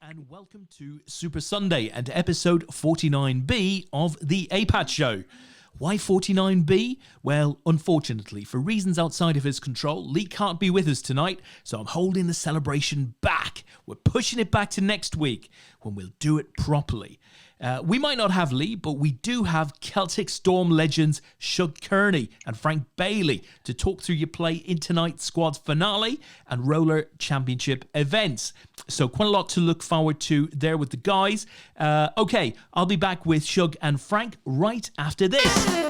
And welcome to Super Sunday and episode 49B of the APAT Show. Why 49B? Well, unfortunately, for reasons outside of his control, Leigh can't be with us tonight, so I'm holding the celebration back. We're pushing it back to next week when we'll do it properly. We might not have Leigh, but we do have Celtic Storm legends Shug Cairnie and Frank Bailie to talk through your play in tonight's squad's finale and roller championship events. So quite a lot to look forward to there with the guys. Okay, I'll be back with Shug and Frank right after this.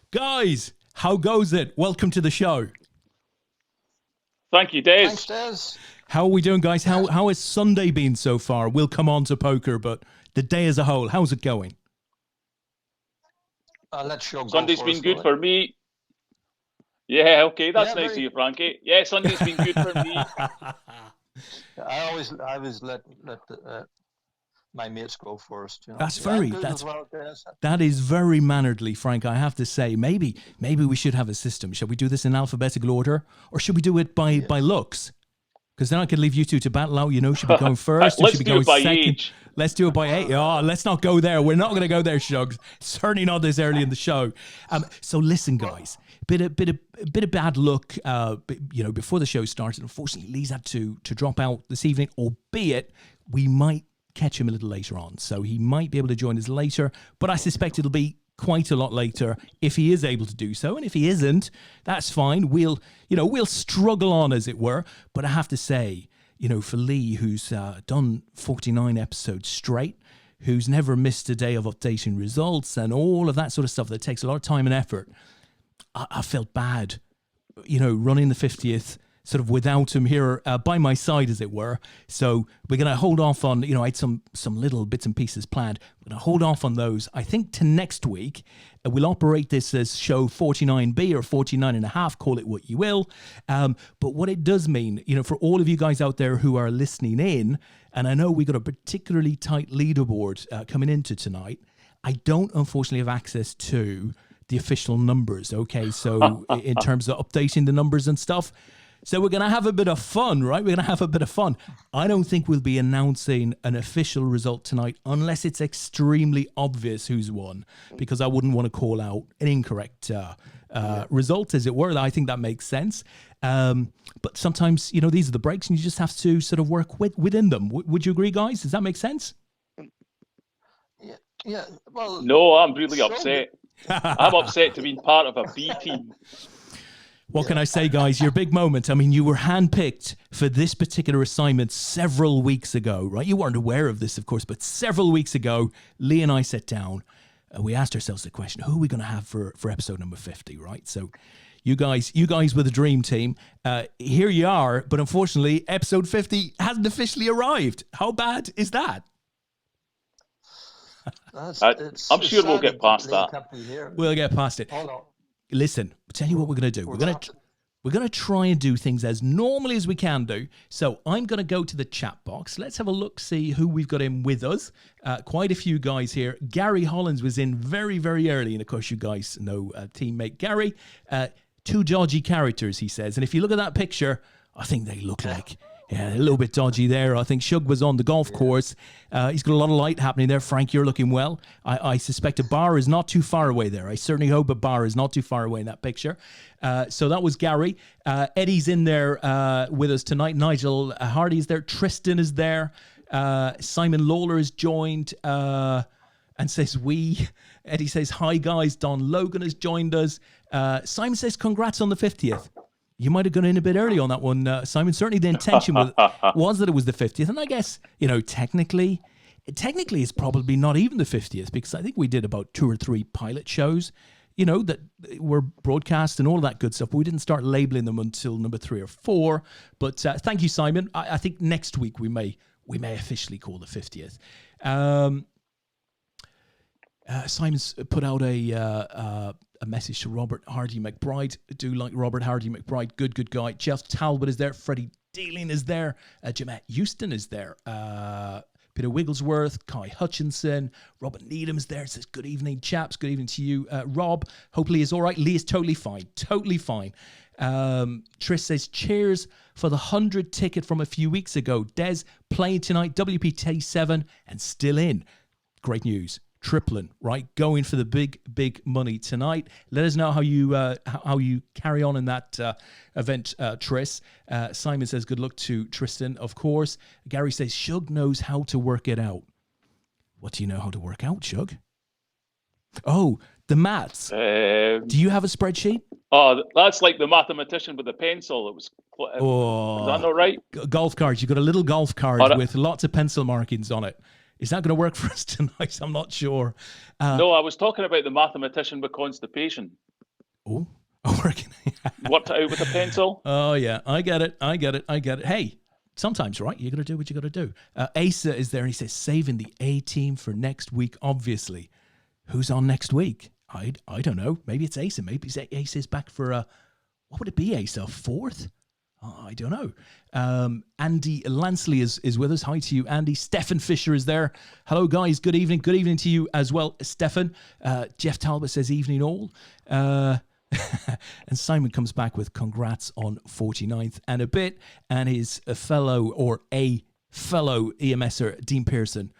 Guys, how goes it? Welcome to the show. Thank you, Des. Thanks, Des. How are we doing, guys? How has Sunday been so far? We'll come on to poker, but the day as a whole, how's it going? Let's show. Sunday's been good for me. Yeah, okay, that's nice of you, Frankie. Yeah, Sunday's been good for me. I always let my mates go first. You know? That is very mannerly, Frank. I have to say, maybe we should have a system. Shall we do this in alphabetical order, or should we do it by looks? Because then I could leave you two to battle out. You know, should we go first? Let's should we do go it by second? age. Let's do it by age. Oh, let's not go there. We're not going to go there, Shugs. Certainly not this early in the show. So listen, guys. Bit of bad luck. Before the show started, unfortunately, Leigh's had to drop out this evening. Albeit we might catch him a little later on, so he might be able to join us later, but I suspect it'll be quite a lot later if he is able to do so, and if he isn't, that's fine. We'll struggle on, as it were. But I have to say, for Leigh, who's done 49 episodes straight, who's never missed a day of updating results and all of that sort of stuff that takes a lot of time and effort, I felt bad, running the 50th sort of without him here by my side, as it were. So we're going to hold off on, I had some little bits and pieces planned. We're going to hold off on those, I think, to next week. We'll operate this as show 49B or 49 and a half, call it what you will. But what it does mean, for all of you guys out there who are listening in, and I know we got a particularly tight leaderboard coming into tonight, I don't unfortunately have access to the official numbers, okay? So in terms of updating the numbers and stuff, so we're going to have a bit of fun, right? We're going to have a bit of fun. I don't think we'll be announcing an official result tonight unless it's extremely obvious who's won, because I wouldn't want to call out an incorrect result, as it were. I think that makes sense. But sometimes, these are the breaks and you just have to sort of work within them. Would you agree, guys? Does that make sense? Yeah. Well, no, I'm really upset. I'm upset to be part of a B team. What can I say, guys? Your big moment. I mean, you were handpicked for this particular assignment several weeks ago, right? You weren't aware of this, of course, but several weeks ago, Leigh and I sat down and we asked ourselves the question, who are we going to have for episode number 50, right? So you guys were the dream team. Here you are, but unfortunately, episode 50 hasn't officially arrived. How bad is that? I'm sure we'll get past that. We'll get past it. Hold on. Listen, I'll tell you what we're going to do. We're going to try and do things as normally as we can do. So I'm going to go to the chat box. Let's have a look, see who we've got in with us. Quite a few guys here. Gary Hollins was in very, very early. And of course, you guys know teammate Gary. Two dodgy characters, he says. And if you look at that picture, I think they look like... Yeah, a little bit dodgy there. I think Shug was on the golf course. He's got a lot of light happening there. Frank, you're looking well. I suspect a bar is not too far away there. I certainly hope a bar is not too far away in that picture. So that was Gary. Eddie's in there with us tonight. Nigel Hardy's there. Tristan is there. Simon Lawler has joined and says we. Eddie says, hi guys. Don Logan has joined us. Simon says, congrats on the 50th. You might have gone in a bit early on that one, Simon. Certainly the intention was that it was the 50th. And I guess, technically it's probably not even the 50th, because I think we did about 2 or 3 pilot shows, that were broadcast and all of that good stuff. But we didn't start labeling them until number 3 or 4. But thank you, Simon. I think next week we may officially call the 50th. Simon's put out a message to Robert Hardy McBride. I do like Robert Hardy McBride. Good guy. Jeff Talbot is there. Freddie Dealing is there. Jeanette Houston is there. Peter Wigglesworth, Kai Hutchinson, Robert Needham's there. Says, good evening, chaps. Good evening to you. Rob, hopefully is all right. Lee is totally fine. Trish says, cheers for the 100 ticket from a few weeks ago. Des playing tonight, WPT7, and still in. Great news. Tripling, right? Going for the big money tonight. Let us know how you carry on in that event, Tris. Simon says, good luck to Tristan, of course. Gary says, Shug knows how to work it out. What do you know how to work out, Shug? Oh, the maths. Do you have a spreadsheet? Oh, that's like the mathematician with the pencil. Is that not right? Golf cards. You got a little golf card with lots of pencil markings on it. Is that going to work for us tonight? I'm not sure. No, I was talking about the mathematician with constipation. Working. Worked it out with a pencil. Oh, yeah. I get it. Hey, sometimes, right? You got to do what you got to do. Asa is there, and he says, saving the A-team for next week, obviously. Who's on next week? I don't know. Maybe it's Asa. Maybe Asa is back for what would it be, Asa? 4th? I don't know. Andy Lansley is with us. Hi to you, Andy. Stefan Fisher is there. Hello, guys. Good evening. Good evening to you as well, Stefan. Jeff Talbot says evening all. And Simon comes back with congrats on 49th and a bit. And his fellow EMSer, Dean Pearson,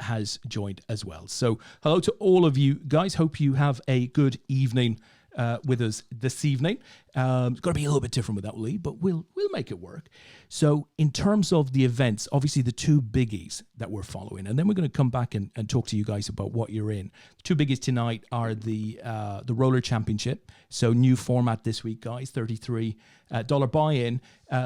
has joined as well. So hello to all of you guys. Hope you have a good evening with us this evening. It's going to be a little bit different without Lee, but we'll make it work. So in terms of the events, obviously the 2 biggies that we're following, and then we're going to come back and talk to you guys about what you're in. The 2 biggies tonight are the Roller Championship. So new format this week, guys, $33 buy-in.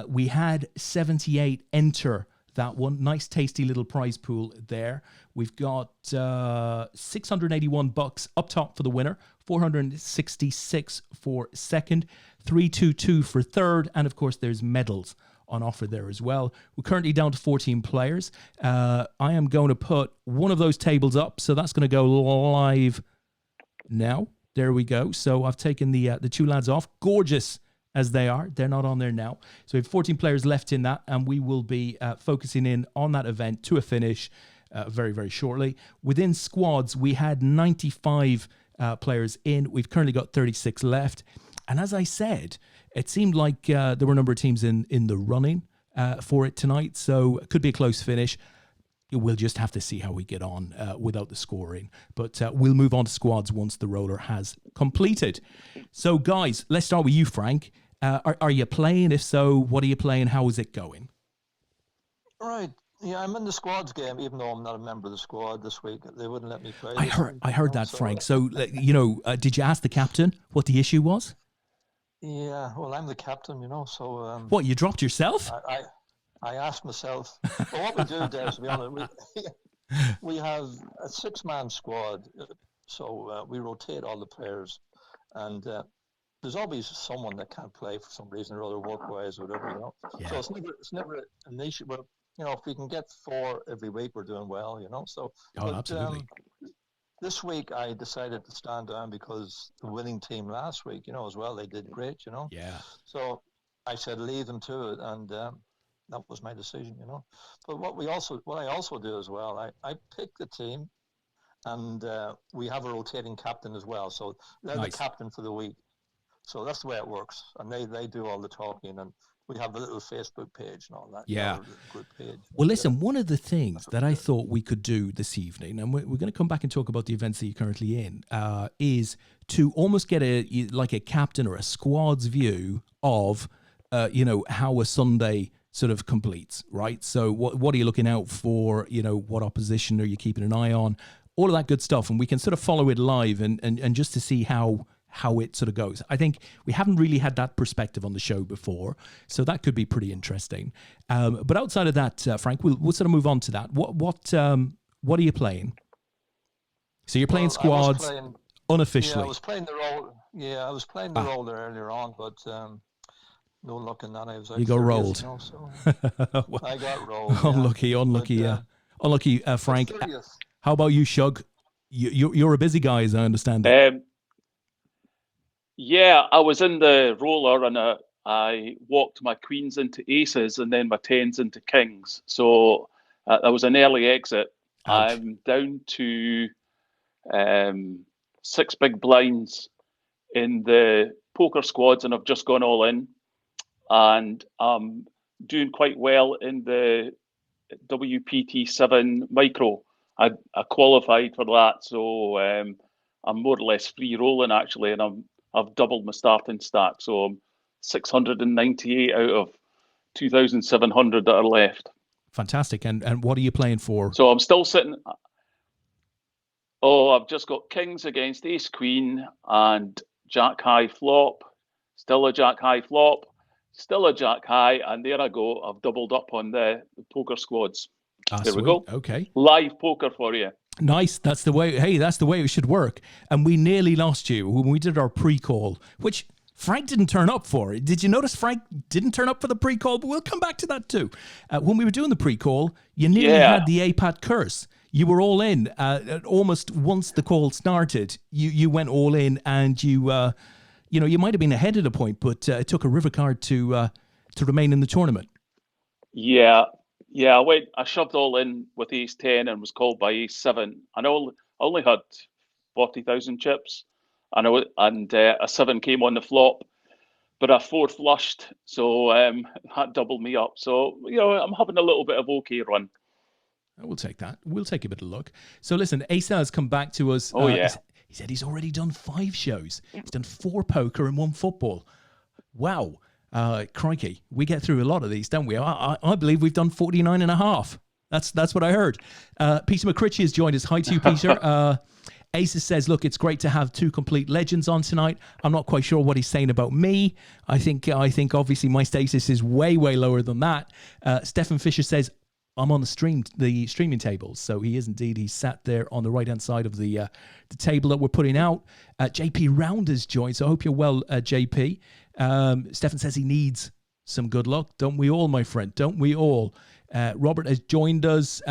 We had 78 enter that one. Nice, tasty little prize pool there. We've got $681 up top for the winner, $466 for second, $322 for third, and of course there's medals on offer there as well. We're currently down to 14 players. I am going to put one of those tables up, so that's going to go live now. There we go. So I've taken the 2 lads off. Gorgeous as they are. They're not on there now. So we have 14 players left in that, and we will be focusing in on that event to a finish very, very shortly. Within squads, we had 95 players in. We've currently got 36 left. And as I said, it seemed like there were a number of teams in the running for it tonight, so it could be a close finish. We'll just have to see how we get on without the scoring. But we'll move on to squads once the roller has completed. So, guys, let's start with you, Frank. Are you playing? If so, what are you playing? How is it going? Right. Yeah, I'm in the squads game, even though I'm not a member of the squad this week. They wouldn't let me play. I heard that, Frank. So, did you ask the captain what the issue was? Yeah, well, I'm the captain, so... What, you dropped yourself? I asked myself. Well, what we do, Des, to be honest, we have a 6-man squad, so we rotate all the players, and there's always someone that can't play for some reason or other, work-wise or whatever, Yeah. So it's never an issue, but, if we can get 4 every week, we're doing well, so... Absolutely. This week I decided to stand down because the winning team last week, as well, they did great, Yeah. So I said leave them to it, and that was my decision, But what I also do as well, I pick the team, and we have a rotating captain as well. So they're Nice. the captain for the week. So that's the way it works, and they do all the talking, and we have a little Facebook page and all that. Yeah. Group page. Well, listen, one of the things that I thought we could do this evening, and we're going to come back and talk about the events that you're currently in, is to almost get a captain or a squad's view of, how a Sunday sort of completes, right? So what are you looking out for? What opposition are you keeping an eye on? All of that good stuff. And we can sort of follow it live and just to see how how it sort of goes. I think we haven't really had that perspective on the show before, so that could be pretty interesting. But outside of that, Frank, we'll sort of move on to that. What are you playing? So you're playing squads unofficially. Yeah, I was playing the role. Yeah, I was playing the role there earlier on, but no luck in that. I was out you got rolled. so I got rolled. Unlucky, Frank. How about you, Shug? You're a busy guy, as I understand it. Yeah, I was in the roller and I walked my queens into aces and then my tens into kings. So that was an early exit. Ouch. I'm down to 6 big blinds in the poker squads, and I've just gone all in. And I'm doing quite well in the WPT7 micro. I qualified for that, so I'm more or less free rolling actually, and I've doubled my starting stack, so I'm 698 out of 2,700 that are left. Fantastic. And what are you playing for? So I'm still sitting. Oh, I've just got kings against ace queen and jack high flop. Still a jack high flop. Still a jack high, and there I go. I've doubled up on the poker squads. There we go. Okay. Live poker for you. Nice. That's the way. Hey, that's the way it should work. And we nearly lost you when we did our pre-call, which Frank didn't turn up for. Did you notice Frank didn't turn up for the pre-call? But we'll come back to that too. When we were doing the pre-call, you nearly had the APAT curse. You were all in. Almost once the call started, you went all in, and you might have been ahead at a point, but it took a river card to remain in the tournament. Yeah. I shoved all in with ace 10 and was called by ace 7. I only had 40,000 chips, and a 7 came on the flop, but a 4 flushed, so that doubled me up. So I'm having a little bit of okay run. We'll take that. We'll take a bit of luck. So listen, Asa has come back to us. Oh yeah. He said he's already done 5 shows. He's done 4 poker and 1 football. Wow. Crikey. We get through a lot of these, don't we? I believe we've done 49 and a half. That's what I heard. Peter McCritchie has joined us. Hi to you, Peter. Asa says, look, it's great to have 2 complete legends on tonight. I'm not quite sure what he's saying about me. I think obviously my status is way, way lower than that. Stephen Fisher says, I'm on the streaming table. So he is indeed. He's sat there on the right-hand side of the table that we're putting out. JP Round has joined, so I hope you're well, JP. Stefan says he needs some good luck. Don't we all, my friend? Don't we all? Robert has joined us.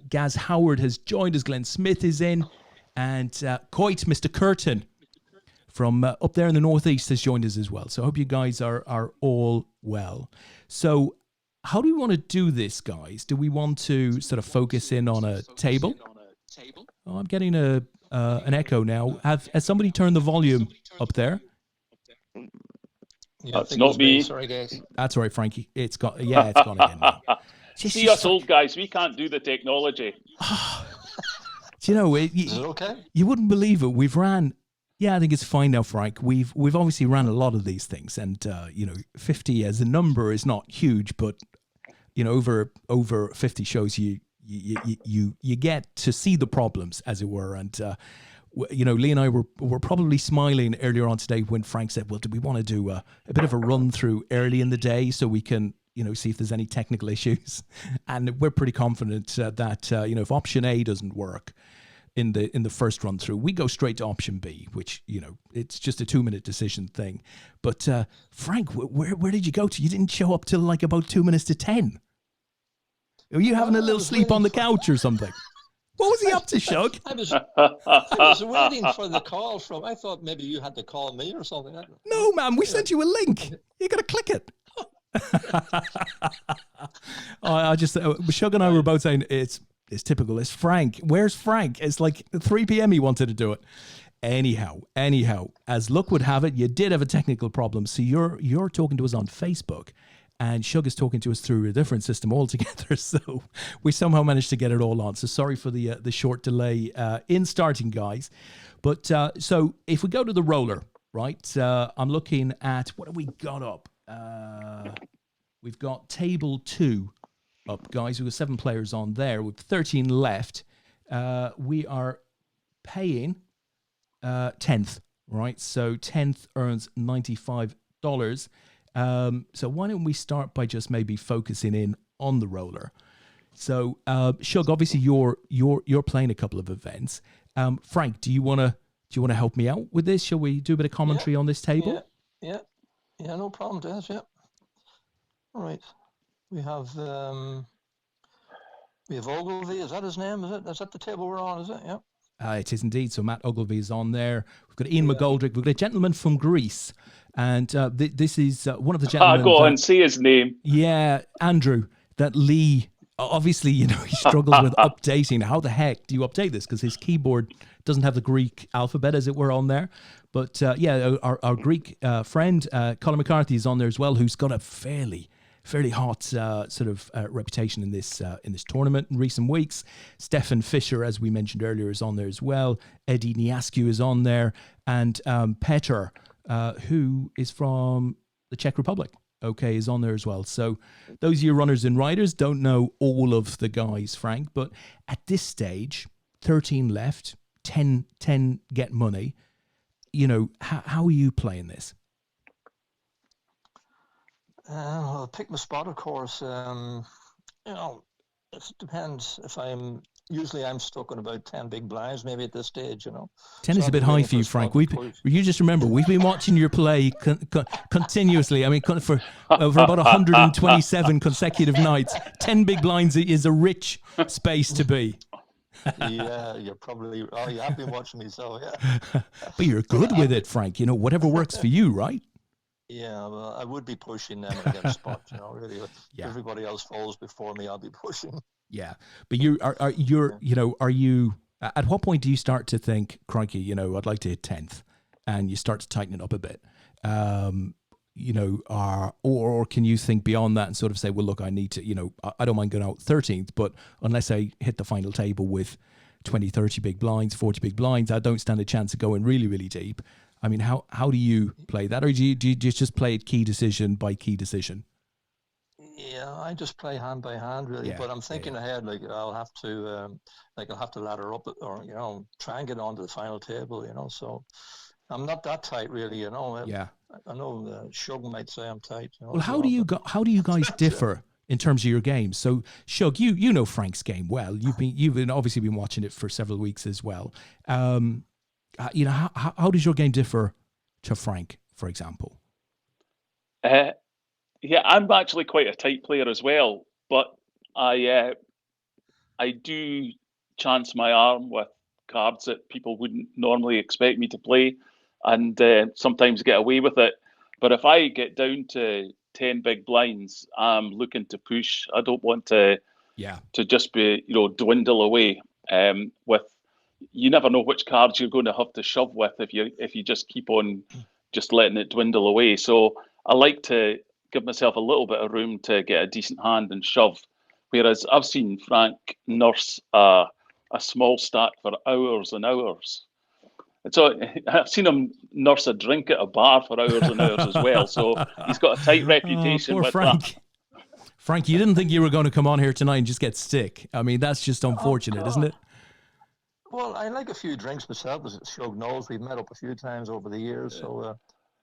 Gaz Howard has joined us. Glenn Smith is in. And Coit, Mr. Curtin, from up there in the northeast, has joined us as well. So I hope you guys are all well. So how do we want to do this, guys? Do we want to sort of focus in on a table? Oh, I'm getting an echo now. Has somebody turned the volume up there? Yeah, that's not me. Sorry, guys. That's all right, Frankie. It's gone again now. See us old guys, we can't do the technology. Do you know, is it okay? You wouldn't believe it. We've ran. Yeah, I think it's fine now, Frank. We've obviously ran a lot of these things, and 50 as a number is not huge, but over 50 shows, you get to see the problems, as it were. And Lee and I were probably smiling earlier on today when Frank said, "Well, do we want to do a bit of a run through early in the day so we can see if there's any technical issues?" And we're pretty confident that if option A doesn't work in the first run through, we go straight to option B, which it's just a 2-minute decision thing. But Frank, where did you go to? You didn't show up till like about 2 minutes to 10. Were you having a little sleep on the couch or something? What was he up to, Shug? I was waiting for the call from. I thought maybe you had to call me or something. No, man, we sent you a link. You got to click it. Shug and I were both saying it's typical. It's Frank. Where's Frank? It's like 3 p.m. he wanted to do it. Anyhow, as luck would have it, you did have a technical problem. So you're talking to us on Facebook, and Shug is talking to us through a different system altogether. So we somehow managed to get it all on. So sorry for the short delay in starting, guys. But so if we go to the roller, right? I'm looking at what have we got up. We've got table 2 up, guys. We've got 7 players on there with 13 left. We are paying 10th. right? So 10th earns $95. So why don't we start by just maybe focusing in on the roller? So Shug, obviously you're playing a couple of events. Frank, do you want to help me out with this? Shall we do a bit of commentary on this table? Yeah, no problem, Des. Yeah. All right. We have Ogilvy. Is that his name? Is that the table we're on? Is it? Yeah. It is indeed. So Matt Ogilvy is on there. We've got Ian McGoldrick. We've got a gentleman from Greece, and this is one of the gentlemen. Go on, say his name. Yeah, Andrew. That Lee. Obviously, he struggles with updating. How the heck do you update this? Because his keyboard doesn't have the Greek alphabet, as it were, on there. But our Greek friend Colin McCarthy is on there as well, who's got a fairly hot sort of reputation in this tournament in recent weeks. Stefan Fischer, as we mentioned earlier, is on there as well. Eddie Niascu is on there, and Petr, who is from the Czech Republic, is on there as well. So those of you runners and riders don't know all of the guys, Frank, but at this stage, 13 left, 10 get money. How are you playing this? I'll pick my spot, of course. It depends. Usually I'm stuck on about 10 big blinds, maybe at this stage, 10 is a bit high for you, Frank. You just remember, we've been watching your play continuously. I mean, for about 127 consecutive nights. 10 big blinds is a rich space to be. Yeah, you're probably. Oh, you have been watching me, so yeah. But you're good with it, Frank. Whatever works for you, right? Yeah, well, I would be pushing them and get spots. Really. Yeah. Everybody else falls before me, I'll be pushing. Yeah, but are you? At what point do you start to think, crikey, I'd like to hit 10th, and you start to tighten it up a bit? Or can you think beyond that and sort of say, well, look, I need to, I don't mind going out 13th, but unless I hit the final table with 20, 30 big blinds, 40 big blinds, I don't stand a chance of going really, really deep. I mean, how do you play that? Or do you just play it key decision by key decision? Yeah, I just play hand by hand, really. Yeah, but I'm thinking ahead, like I'll have to ladder up, or try and get onto the final table, So I'm not that tight, really, Yeah, I know Shug might say I'm tight. Well, how do you guys differ in terms of your games? So, Shug, you know Frank's game well. You've obviously been watching it for several weeks as well. How does your game differ to Frank, for example? Yeah, I'm actually quite a tight player as well, but I do chance my arm with cards that people wouldn't normally expect me to play, and sometimes get away with it. But if I get down to 10 big blinds, I'm looking to push. I don't want to just be dwindle away. You never know which cards you're going to have to shove with if you just keep on just letting it dwindle away. So I like to give myself a little bit of room to get a decent hand and shove. Whereas I've seen Frank nurse a small stack for hours and hours. And so I've seen him nurse a drink at a bar for hours and hours as well. So he's got a tight reputation with Frank. that. Frank, you didn't think you were going to come on here tonight and just get sick. I mean, that's just unfortunate, isn't it? Well, I like a few drinks myself, as Shug knows. We've met up a few times over the years. So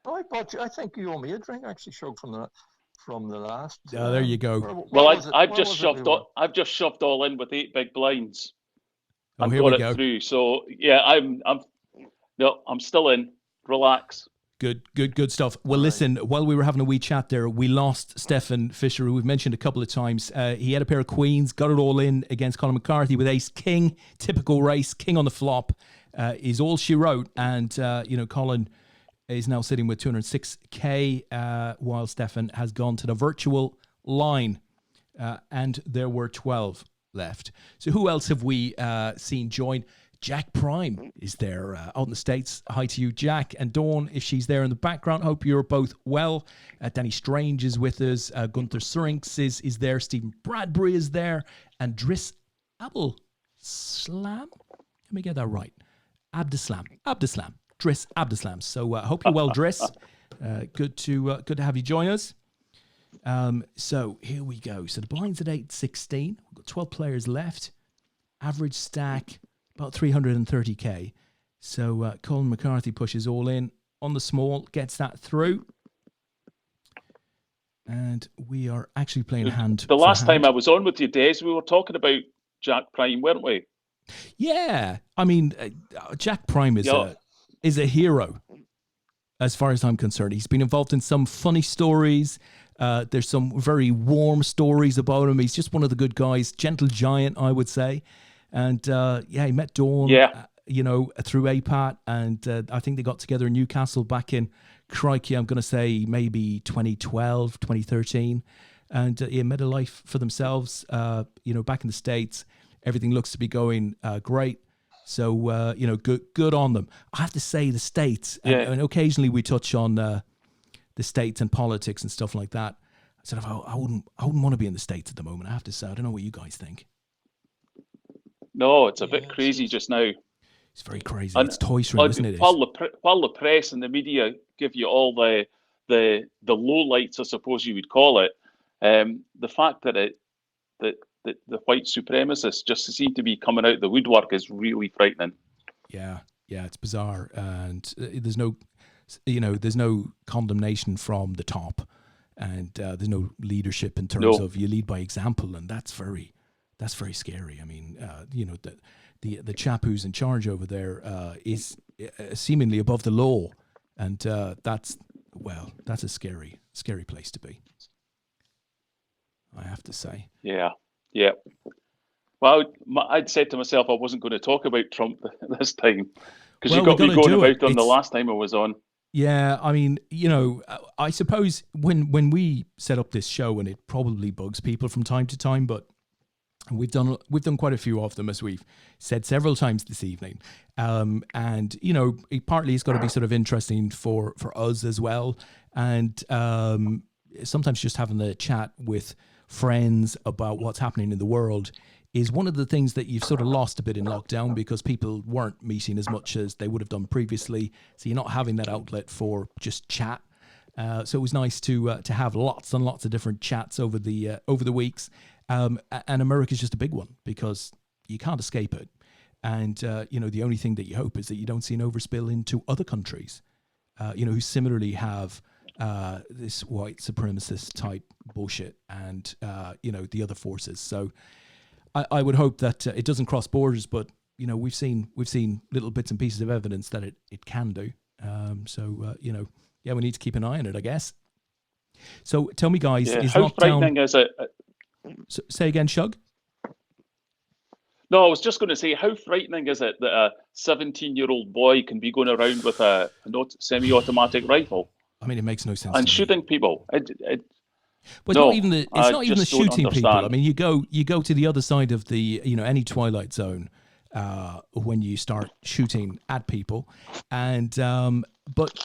I think you owe me a drink, actually, Shug, from the last. Oh, there you go. I've just shoved all in with 8 big blinds. Oh, here we go. Through. So yeah, I'm still in. Relax. Good stuff. Well, listen, while we were having a wee chat there, we lost Stefan Fischer, who we've mentioned a couple of times. He had a pair of queens, got it all in against Colin McCarthy with ace king, typical race, king on the flop is all she wrote. And, Colin is now sitting with 206K, while Stefan has gone to the virtual line. And there were 12 left. So who else have we seen join? Jack Prime is there out in the States. Hi to you, Jack. And Dawn, if she's there in the background, hope you're both well. Danny Strange is with us. Gunther Surinks is there. Stephen Bradbury is there. And Driss Abdeslam. Let me get that right. Abdeslam. Driss Abdeslam. So hope you're well, Driss. Good to have you join us. So here we go. So the blind's at 8-16. We've got 12 players left. Average stack about 330K. So Colin McCarthy pushes all in on the small, gets that through. And we are actually playing hand. The last time I was on with you, Des, we were talking about Jack Prime, weren't we? Yeah. I mean, Jack Prime is a hero as far as I'm concerned. He's been involved in some funny stories. There's some very warm stories about him. He's just one of the good guys. Gentle giant, I would say. And he met Dawn, through APAT. And I think they got together in Newcastle back in, crikey, I'm going to say maybe 2012, 2013. And made a life for themselves, back in the States. Everything looks to be going great. So, good on them. I have to say the States, and occasionally we touch on the States and politics and stuff like that. I wouldn't want to be in the States at the moment, I have to say. I don't know what you guys think. No, it's a bit crazy just now. It's very crazy. It's toy string, isn't it? While the press and the media give you all the low lights, I suppose you would call it, the fact that the white supremacists just seem to be coming out the woodwork is really frightening. Yeah, it's bizarre, and there's no condemnation from the top, and there's no leadership in terms of you lead by example, and that's very scary. I mean, the chap who's in charge over there is seemingly above the law, and that's a scary place to be, I have to say. Yeah. Well, I'd said to myself I wasn't going to talk about Trump this time because you got me going about him the last time I was on. Yeah, I mean, I suppose when we set up this show, and it probably bugs people from time to time, but we've done quite a few of them, as we've said several times this evening. And partly it's got to be sort of interesting for us as well, and sometimes just having the chat with friends about what's happening in the world is one of the things that you've sort of lost a bit in lockdown, because people weren't meeting as much as they would have done previously. So you're not having that outlet for just chat. So it was nice to have lots and lots of different chats over the weeks. And America's just a big one because you can't escape it. And, the only thing that you hope is that you don't see an overspill into other countries, who similarly have this white supremacist type bullshit and, the other forces. So I would hope that it doesn't cross borders, but, we've seen little bits and pieces of evidence that it can do. We need to keep an eye on it, I guess. So tell me, guys, is how lockdown... frightening is it? Say again, Shug? No, I was just going to say, how frightening is it that a 17-year-old boy can be going around with a semi-automatic rifle? I mean, it makes no sense. And shooting people. It's not even the shooting people. I mean, you go to the other side of the, any Twilight Zone when you start shooting at people, and but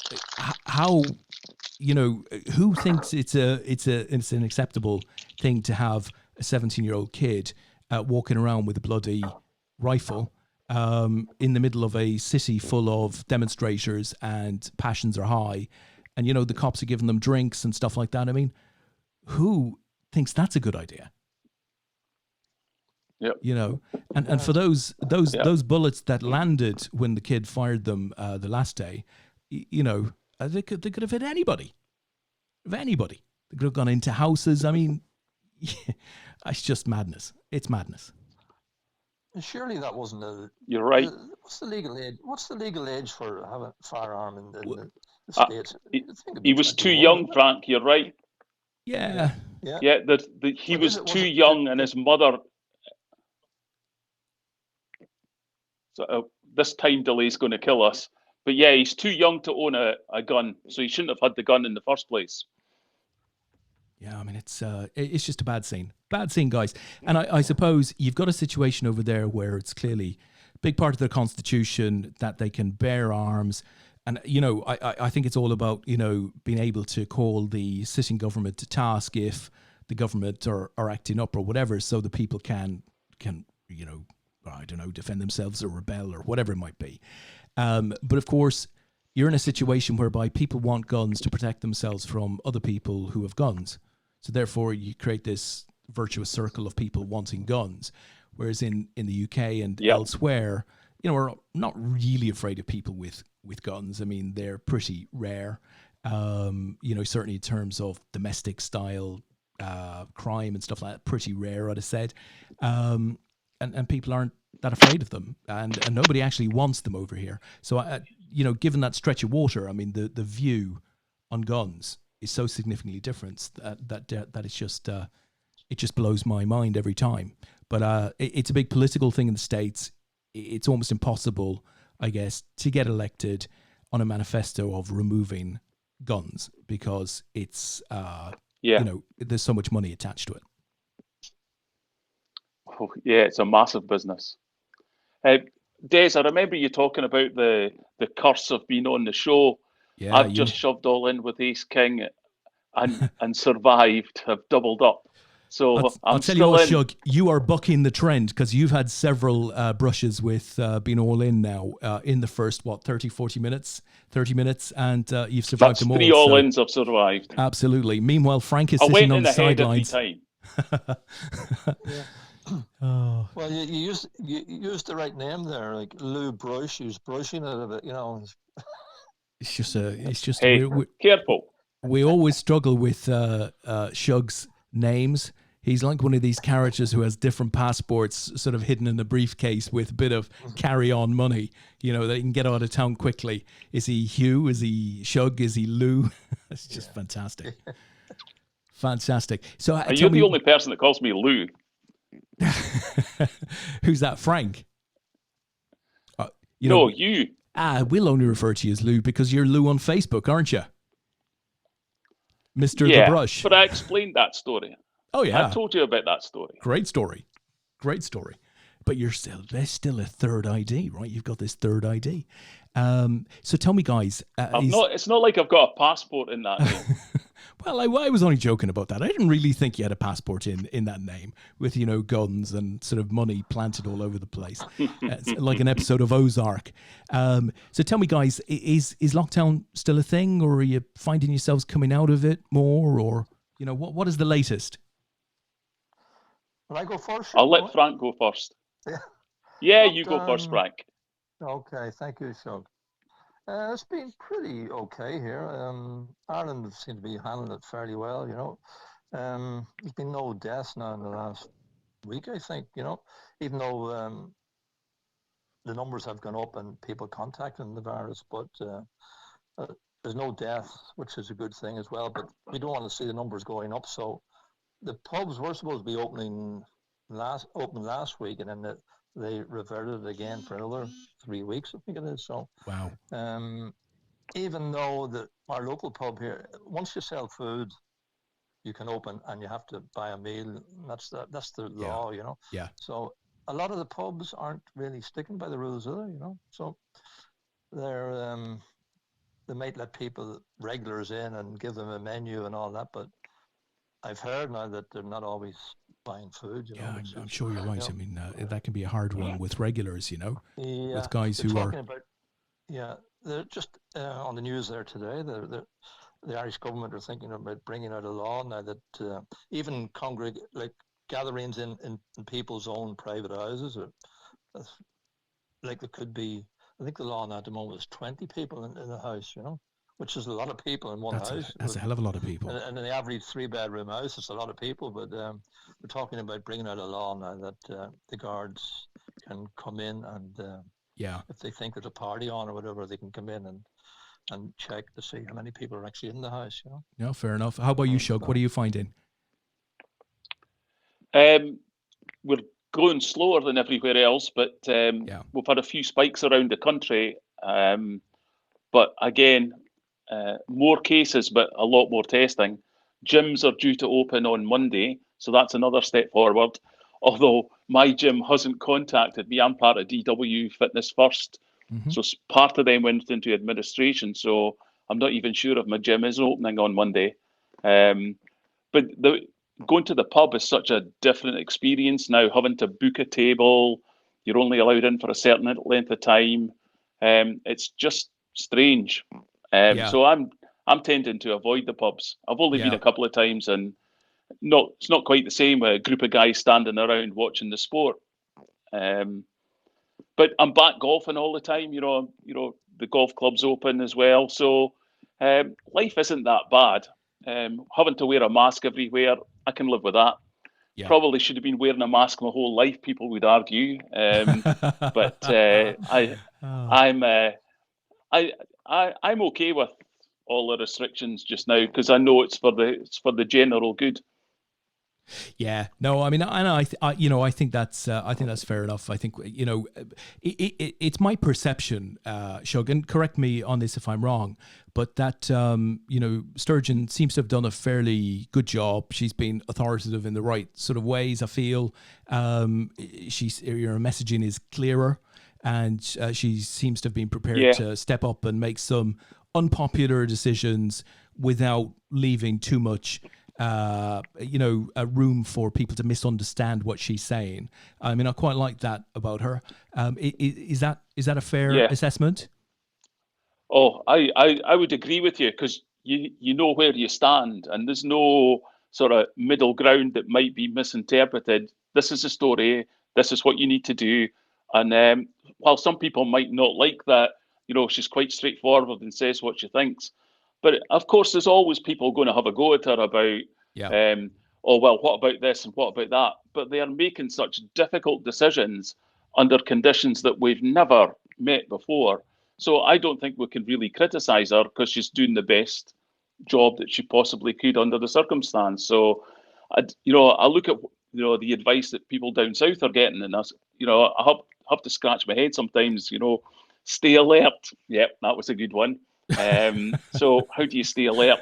how, who thinks it's an acceptable thing to have a 17-year-old kid walking around with a bloody rifle in the middle of a city full of demonstrators and passions are high, and the cops are giving them drinks and stuff like that? I mean, who thinks that's a good idea? Yep. And for those bullets that landed when the kid fired them the last day, they could have hit anybody. They could have gone into houses. I mean, it's just madness. It's madness. Surely that wasn't a... You're right. What's the legal age for having a firearm in the States? He was too young, Frank. You're right. Yeah. Yeah. He was too young, and his mother. So this time delay is going to kill us. But yeah, he's too young to own a gun, so he shouldn't have had the gun in the first place. Yeah, I mean, it's just a bad scene, guys. And I suppose you've got a situation over there where it's clearly a big part of their constitution that they can bear arms. And, I think it's all about, being able to call the sitting government to task if the government are acting up or whatever, so the people can, I don't know, defend themselves or rebel or whatever it might be. But of course, you're in a situation whereby people want guns to protect themselves from other people who have guns. So therefore, you create this virtuous circle of people wanting guns. Whereas in the UK and elsewhere, are not really afraid of people with guns. I mean, they're pretty rare. Certainly in terms of domestic style crime and stuff like that, pretty rare, I'd have said. And people aren't that afraid of them, and nobody actually wants them over here. So, given that stretch of water, I mean, the view on guns is so significantly different that it's just it just blows my mind every time. But it's a big political thing in the States. It's almost impossible, I guess, to get elected on a manifesto of removing guns because it's there's so much money attached to it. Oh, yeah, it's a massive business. Des, I remember you talking about the curse of being on the show. Yeah, I've just shoved all in with Ace King and survived, have doubled up. So I'll tell you what, Shug, you are bucking the trend because you've had several brushes with being all in now in the first, 30 minutes, and you've survived them all. That's 3 all-ins I've survived. Absolutely. Meanwhile, Frank is sitting on the sidelines. Oh. Well, you used the right name there, like Lou Brush. He was brushing it a bit, It's just. Hey, careful. We always struggle with Shug's names. He's like one of these characters who has different passports sort of hidden in the briefcase with a bit of carry-on money, that he can get out of town quickly. Is he Hugh? Is he Shug? Is he Lou? It's just fantastic. Fantastic. So you're the only person that calls me Lou. Who's that, Frank? You. We'll only refer to you as Lou because you're Lou on Facebook, aren't you? Mr. Yeah, the Brush. But I explained that story. Oh, yeah. I told you about that story. Great story. But there's still a third ID, right? You've got this third ID. So tell me, guys. It's not like I've got a passport in that name. Well, I was only joking about that. I didn't really think you had a passport in that name with, guns and sort of money planted all over the place. It's like an episode of Ozark. So tell me, guys, is lockdown still a thing, or are you finding yourselves coming out of it more, or, what is the latest? Will I go first? I'll let Frank go first. Yeah, you go first, Frank. Okay, thank you, Shug. It's been pretty okay here. Ireland seems to be handling it fairly well, There's been no deaths now in the last week, I think, even though the numbers have gone up and people contacting the virus, but there's no deaths, which is a good thing as well, but we don't want to see the numbers going up. So the pubs were supposed to be open last week, and then they reverted it again for another 3 weeks, I think it is. So, wow. Even though our local pub here, once you sell food, you can open and you have to buy a meal. That's the law, Yeah. So a lot of the pubs aren't really sticking by the rules either, So they might let people regulars in and give them a menu and all that, but I've heard now that they're not always buying food. I'm sure you're right. I mean, that can be a hard one with regulars, with guys who are. They're just on the news there today. The Irish government are thinking about bringing out a law now that even gatherings in people's own private houses, like there could be. I think the law now at the moment is 20 people in the house. Which is a lot of people in one house. That's a hell of a lot of people. And in the average 3-bedroom house, it's a lot of people. But we're talking about bringing out a law now that the guards can come in and if they think there's a party on or whatever, they can come in and check to see how many people are actually in the house. Yeah, fair enough. How about you, Shug? What are you finding? We're going slower than everywhere else, but we've had a few spikes around the country. But again, more cases, but a lot more testing. Gyms are due to open on Monday, so that's another step forward. Although my gym hasn't contacted me, I'm part of DW Fitness First, so part of them went into administration. So I'm not even sure if my gym is opening on Monday. But going to the pub is such a different experience now. Having to book a table, you're only allowed in for a certain length of time. It's just strange. So I'm tending to avoid the pubs. I've only been a couple of times, and it's not quite the same with a group of guys standing around watching the sport. but I'm back golfing all the time. The golf club's open as well, so life isn't that bad. Having to wear a mask everywhere, I can live with that. Yeah. Probably should have been wearing a mask my whole life, people would argue. But I'm okay with all the restrictions just now because I know it's for the general good. Yeah, no, I mean, I think that's fair enough. I think it's my perception, Shug, and correct me on this if I'm wrong, but that Sturgeon seems to have done a fairly good job. She's been authoritative in the right sort of ways. I feel her messaging is clearer, and she seems to have been prepared to step up and make some unpopular decisions without leaving too much a room for people to misunderstand what she's saying. I mean, I quite like that about her. Is that a fair assessment? Oh, I would agree with you because you know where you stand, and there's no sort of middle ground that might be misinterpreted. This is the story. This is what you need to do. And while some people might not like that, she's quite straightforward and says what she thinks. But of course, there's always people going to have a go at her about, what about this and what about that? But they are making such difficult decisions under conditions that we've never met before. So I don't think we can really criticise her because she's doing the best job that she possibly could under the circumstance. So, I look at the advice that people down south are getting, and I have to scratch my head sometimes. Stay alert. Yep, that was a good one. So how do you stay alert?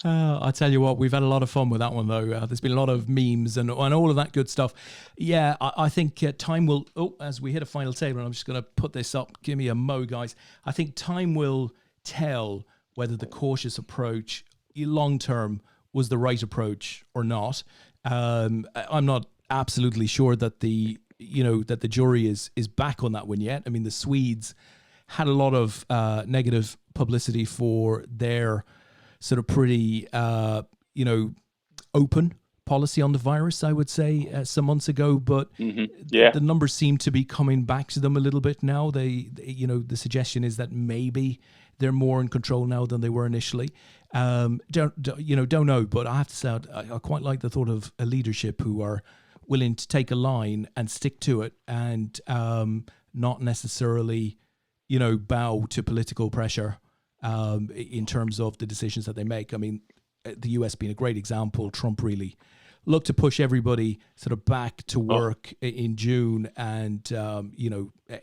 I tell you what, we've had a lot of fun with that one though. There's been a lot of memes and all of that good stuff. Yeah, I think time will, as we hit a final table, and I'm just going to put this up. Give me a mo, guys. I think time will tell whether the cautious approach long term was the right approach or not. I'm not absolutely sure that the jury is back on that one yet. I mean, the Swedes had a lot of negative publicity for their sort of pretty, open policy on the virus, I would say, some months ago. But the numbers seem to be coming back to them a little bit now. The suggestion is that maybe they're more in control now than they were initially. Don't know, but I have to say I quite like the thought of a leadership who are willing to take a line and stick to it and not necessarily bow to political pressure in terms of the decisions that they make. I mean, the US being a great example, Trump really looked to push everybody sort of back to work in June, and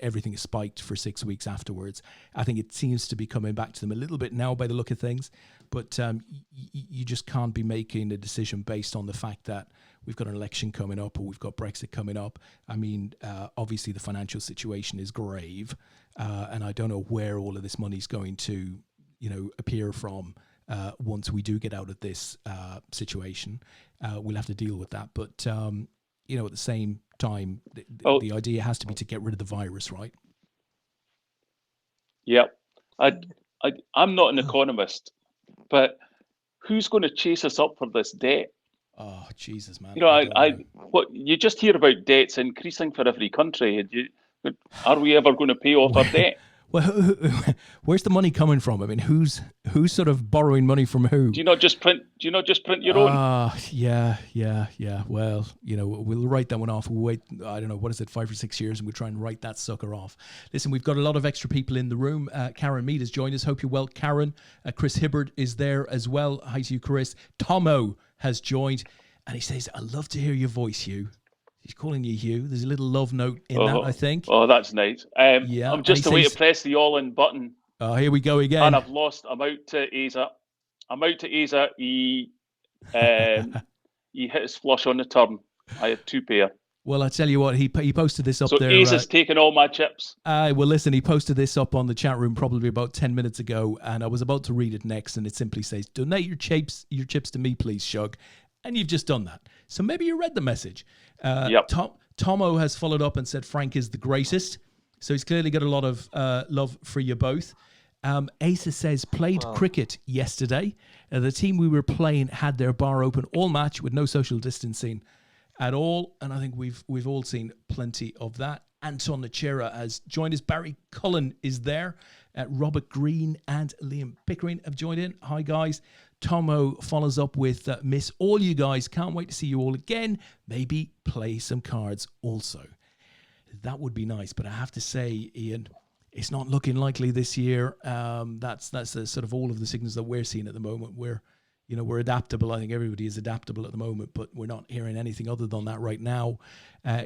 everything is spiked for 6 weeks afterwards. I think it seems to be coming back to them a little bit now by the look of things, but you just can't be making a decision based on the fact that we've got an election coming up or we've got Brexit coming up. I mean, obviously the financial situation is grave, and I don't know where all of this money is going to, appear from once we do get out of this situation. We'll have to deal with that. But, at the same time, the idea has to be to get rid of the virus, right? Yeah. I'm not an economist, but who's going to chase us up for this debt? Oh, Jesus, man. What you just hear about debts increasing for every country. Are we ever going to pay off our debt? Well, where's the money coming from? I mean, who's sort of borrowing money from who? Do you not just print your own? Yeah. Well, we'll write that one off. We'll wait, I don't know, what is it, 5 or 6 years, and we'll try and write that sucker off. Listen, we've got a lot of extra people in the room. Karen Mead has joined us. Hope you're well, Karen. Chris Hibbard is there as well. Hi to you, Chris. Tomo has joined, and he says, "I love to hear your voice, Hugh." He's calling you Hugh. There's a little love note in that, I think. Oh, that's nice. I'm just away to press the all-in button. Oh, here we go again. And I've lost. I'm out to Asa. He hit his flush on the turn. I had 2 pair. Well, I tell you what, he posted this up there. So Asa's taken all my chips. Well, listen, he posted this up on the chat room probably about 10 minutes ago, and I was about to read it next, and it simply says, "Donate your chips to me, please, Shug." And you've just done that. So maybe you read the message. Yep. Tomo has followed up and said Frank is the greatest. So he's clearly got a lot of love for you both. Asa says, played cricket yesterday. The team we were playing had their bar open all match with no social distancing at all. And I think we've all seen plenty of that. Anton Nachera has joined us. Barry Cullen is there. Robert Green and Liam Pickering have joined in. Hi, guys. Tomo follows up with miss all you guys. Can't wait to see you all again. Maybe play some cards also. That would be nice. But I have to say, Ian, it's not looking likely this year. That's sort of all of the signals that we're seeing at the moment. We're adaptable. I think everybody is adaptable at the moment, but we're not hearing anything other than that right now.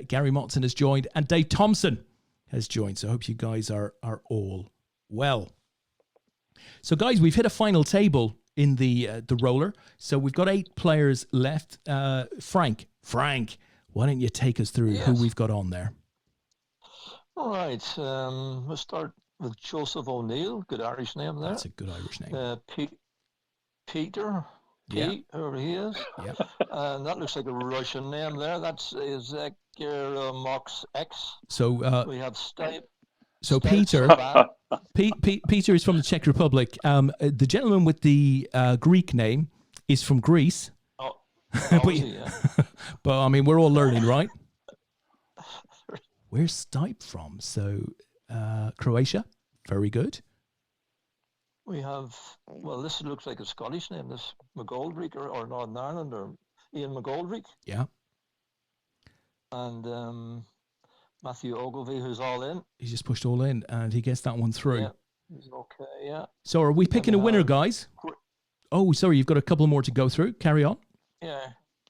Gary Motson has joined, and Dave Thompson has joined. So I hope you guys are all well. So, guys, we've hit a final table in the roller. So we've got 8 players left. Frank, why don't you take us through who we've got on there? All right. We'll start with Joseph O'Neill. Good Irish name there. That's a good Irish name. Peter, whoever he is. Yeah. And that looks like a Russian name there. That's Ezek Mox X. So we have Stipe. So Peter is from the Czech Republic. The gentleman with the Greek name is from Greece. Oh, but I mean, we're all learning, right? Where's Stipe from? So Croatia. Very good. We have, this looks like a Scottish name, this McGoldrick or Northern Ireland, or Ian McGoldrick. Yeah. And Matthew Ogilvie, who's all in. He's just pushed all in, and he gets that one through. Yeah, he's okay, yeah. So are we picking a winner, guys? Oh, sorry, you've got a couple more to go through. Carry on. Yeah.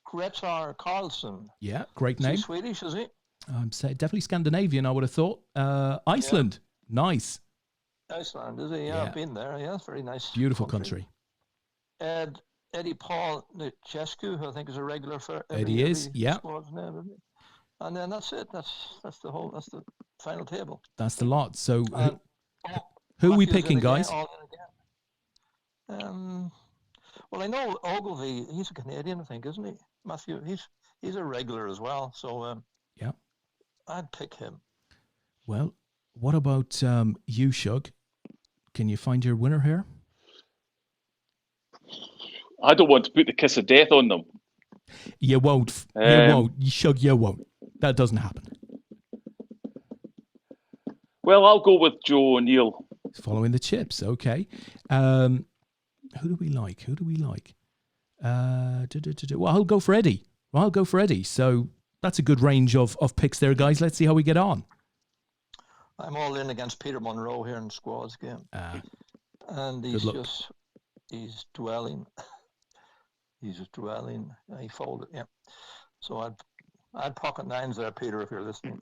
Grettar Karlsson. Yeah, great name. Is he Swedish, is he? Definitely Scandinavian, I would have thought. Iceland. Yeah. Nice. Iceland, is he? Yeah, I've been there. Yeah, it's very nice. Beautiful country. Eddie Paul Nichescu, who I think is a regular for Eddie is, yeah. Name, and then that's it. That's the final table. That's the lot. So who are we picking, guys? Well, I know Ogilvie. He's a Canadian, I think, isn't he? Matthew. He's a regular as well. So yeah, I'd pick him. Well, what about you, Shug? Can you find your winner here? I don't want to put the kiss of death on them. You won't. You won't. Shug, you won't. That doesn't happen. Well, I'll go with Joe O'Neill. Following the chips, okay. Who do we like? Well, I'll go for Eddie. So that's a good range of picks there, guys. Let's see how we get on. I'm all in against Peter Monroe here in the squads game. And he's dwelling. He's just dwelling. He folded, yeah. So I'd pocket nines there, Peter, if you're listening.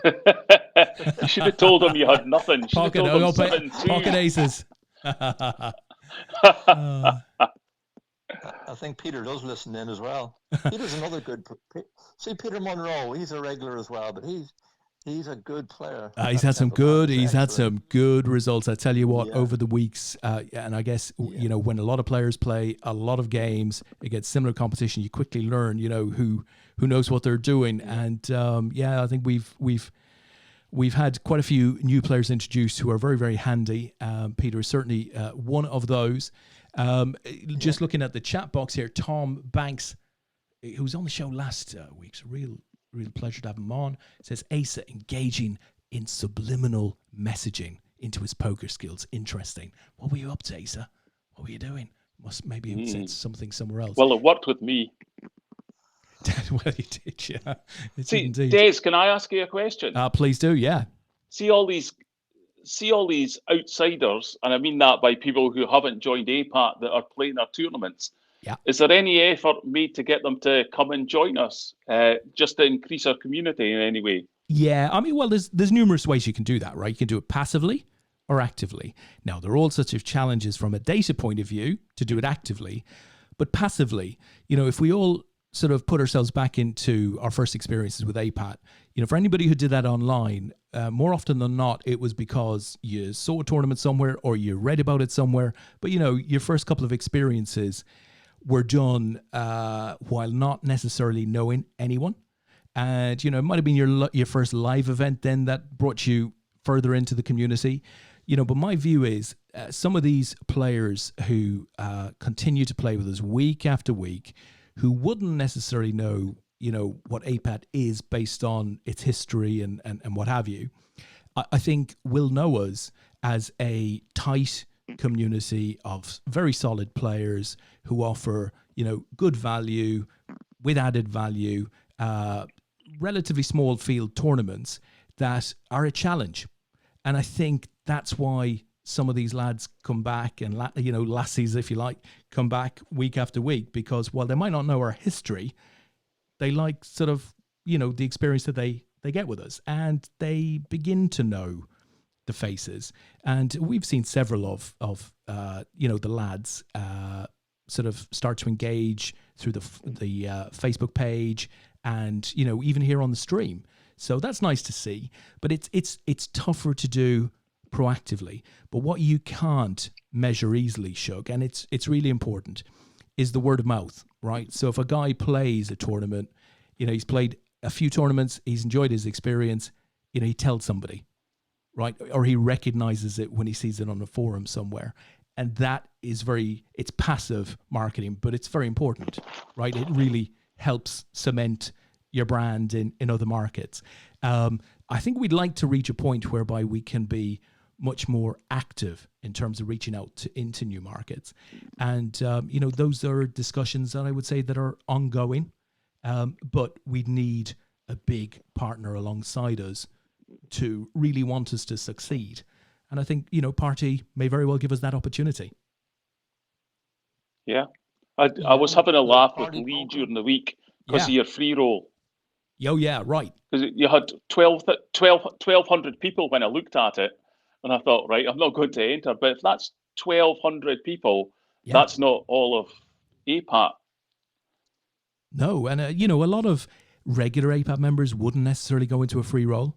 You should have told him you had nothing. Pocket aces. I think Peter does listen in as well. Peter's another good. See, Peter Monroe, he's a regular as well, but he's a good player. He's had some good results. I tell you what, over the weeks, and I guess when a lot of players play a lot of games against similar competition, you quickly learn, who knows what they're doing. And I think we've had quite a few new players introduced who are very, very handy. Peter is certainly one of those. Just looking at the chat box here, Tom Banks, who was on the show last week, it's a real pleasure to have him on. It says Asa engaging in subliminal messaging into his poker skills. Interesting. What were you up to, Asa? What were you doing? Maybe he said something somewhere else. Well, it worked with me. Well, he did, yeah. See, Des, can I ask you a question? Please do, yeah. See all these outsiders, and I mean that by people who haven't joined APAT that are playing our tournaments. Yeah. Is there any effort made to get them to come and join us, just to increase our community in any way? Yeah, I mean, well, there's numerous ways you can do that, right? You can do it passively or actively. Now, there are all sorts of challenges from a data point of view to do it actively, but passively, if we all sort of put ourselves back into our first experiences with APAT, for anybody who did that online, more often than not, it was because you saw a tournament somewhere or you read about it somewhere, but your first couple of experiences were done while not necessarily knowing anyone. And, it might have been your first live event then that brought you further into the community. But my view is some of these players who continue to play with us week after week, who wouldn't necessarily know what APAT is based on its history and what have you, I think will know us as a tight community of very solid players who offer, good value with added value, relatively small field tournaments that are a challenge. And I think that's why some of these lads come back and, lassies, if you like, come back week after week, because while they might not know our history, they like sort of, the experience that they get with us, and they begin to know the faces. And we've seen several of the lads sort of start to engage through the Facebook page and, even here on the stream. So that's nice to see, but it's tougher to do proactively. But what you can't measure easily, Shug, and it's really important, is the word of mouth, right? So if a guy plays a tournament, he's played a few tournaments, he's enjoyed his experience, he tells somebody, right? Or he recognizes it when he sees it on a forum somewhere. And that is it's passive marketing, but it's very important, right? It really helps cement your brand in other markets. I think we'd like to reach a point whereby we can be much more active in terms of reaching out into new markets. And, those are discussions that I would say that are ongoing, but we need a big partner alongside us to really want us to succeed. And I think, Party may very well give us that opportunity. Yeah. I was having a laugh with Leigh during the week because of your free roll. Oh, yeah, right. Because you had 1,200 people when I looked at it, and I thought, right, I'm not going to enter. But if that's 1,200 people, that's not all of APAT. No, and, a lot of regular APAT members wouldn't necessarily go into a free roll,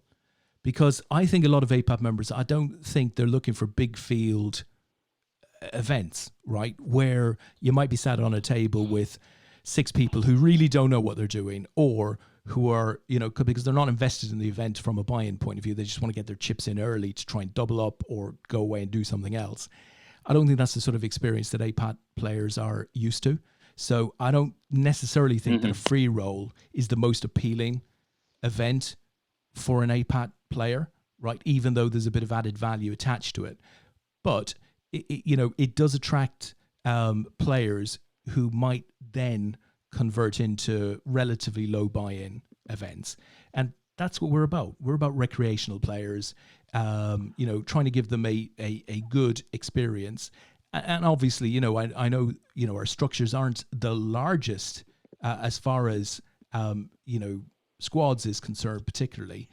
because I think a lot of APAT members, I don't think they're looking for big field events, right, where you might be sat on a table with 6 people who really don't know what they're doing, or who are, because they're not invested in the event from a buy-in point of view. They just want to get their chips in early to try and double up or go away and do something else. I don't think that's the sort of experience that APAT players are used to. So I don't necessarily think that a free roll is the most appealing event for an APAT player, right? Even though there's a bit of added value attached to it. But, it does attract players who might then convert into relatively low buy-in events. And that's what we're about. We're about recreational players, trying to give them a good experience. And obviously, I know, our structures aren't the largest as far as, squads is concerned particularly.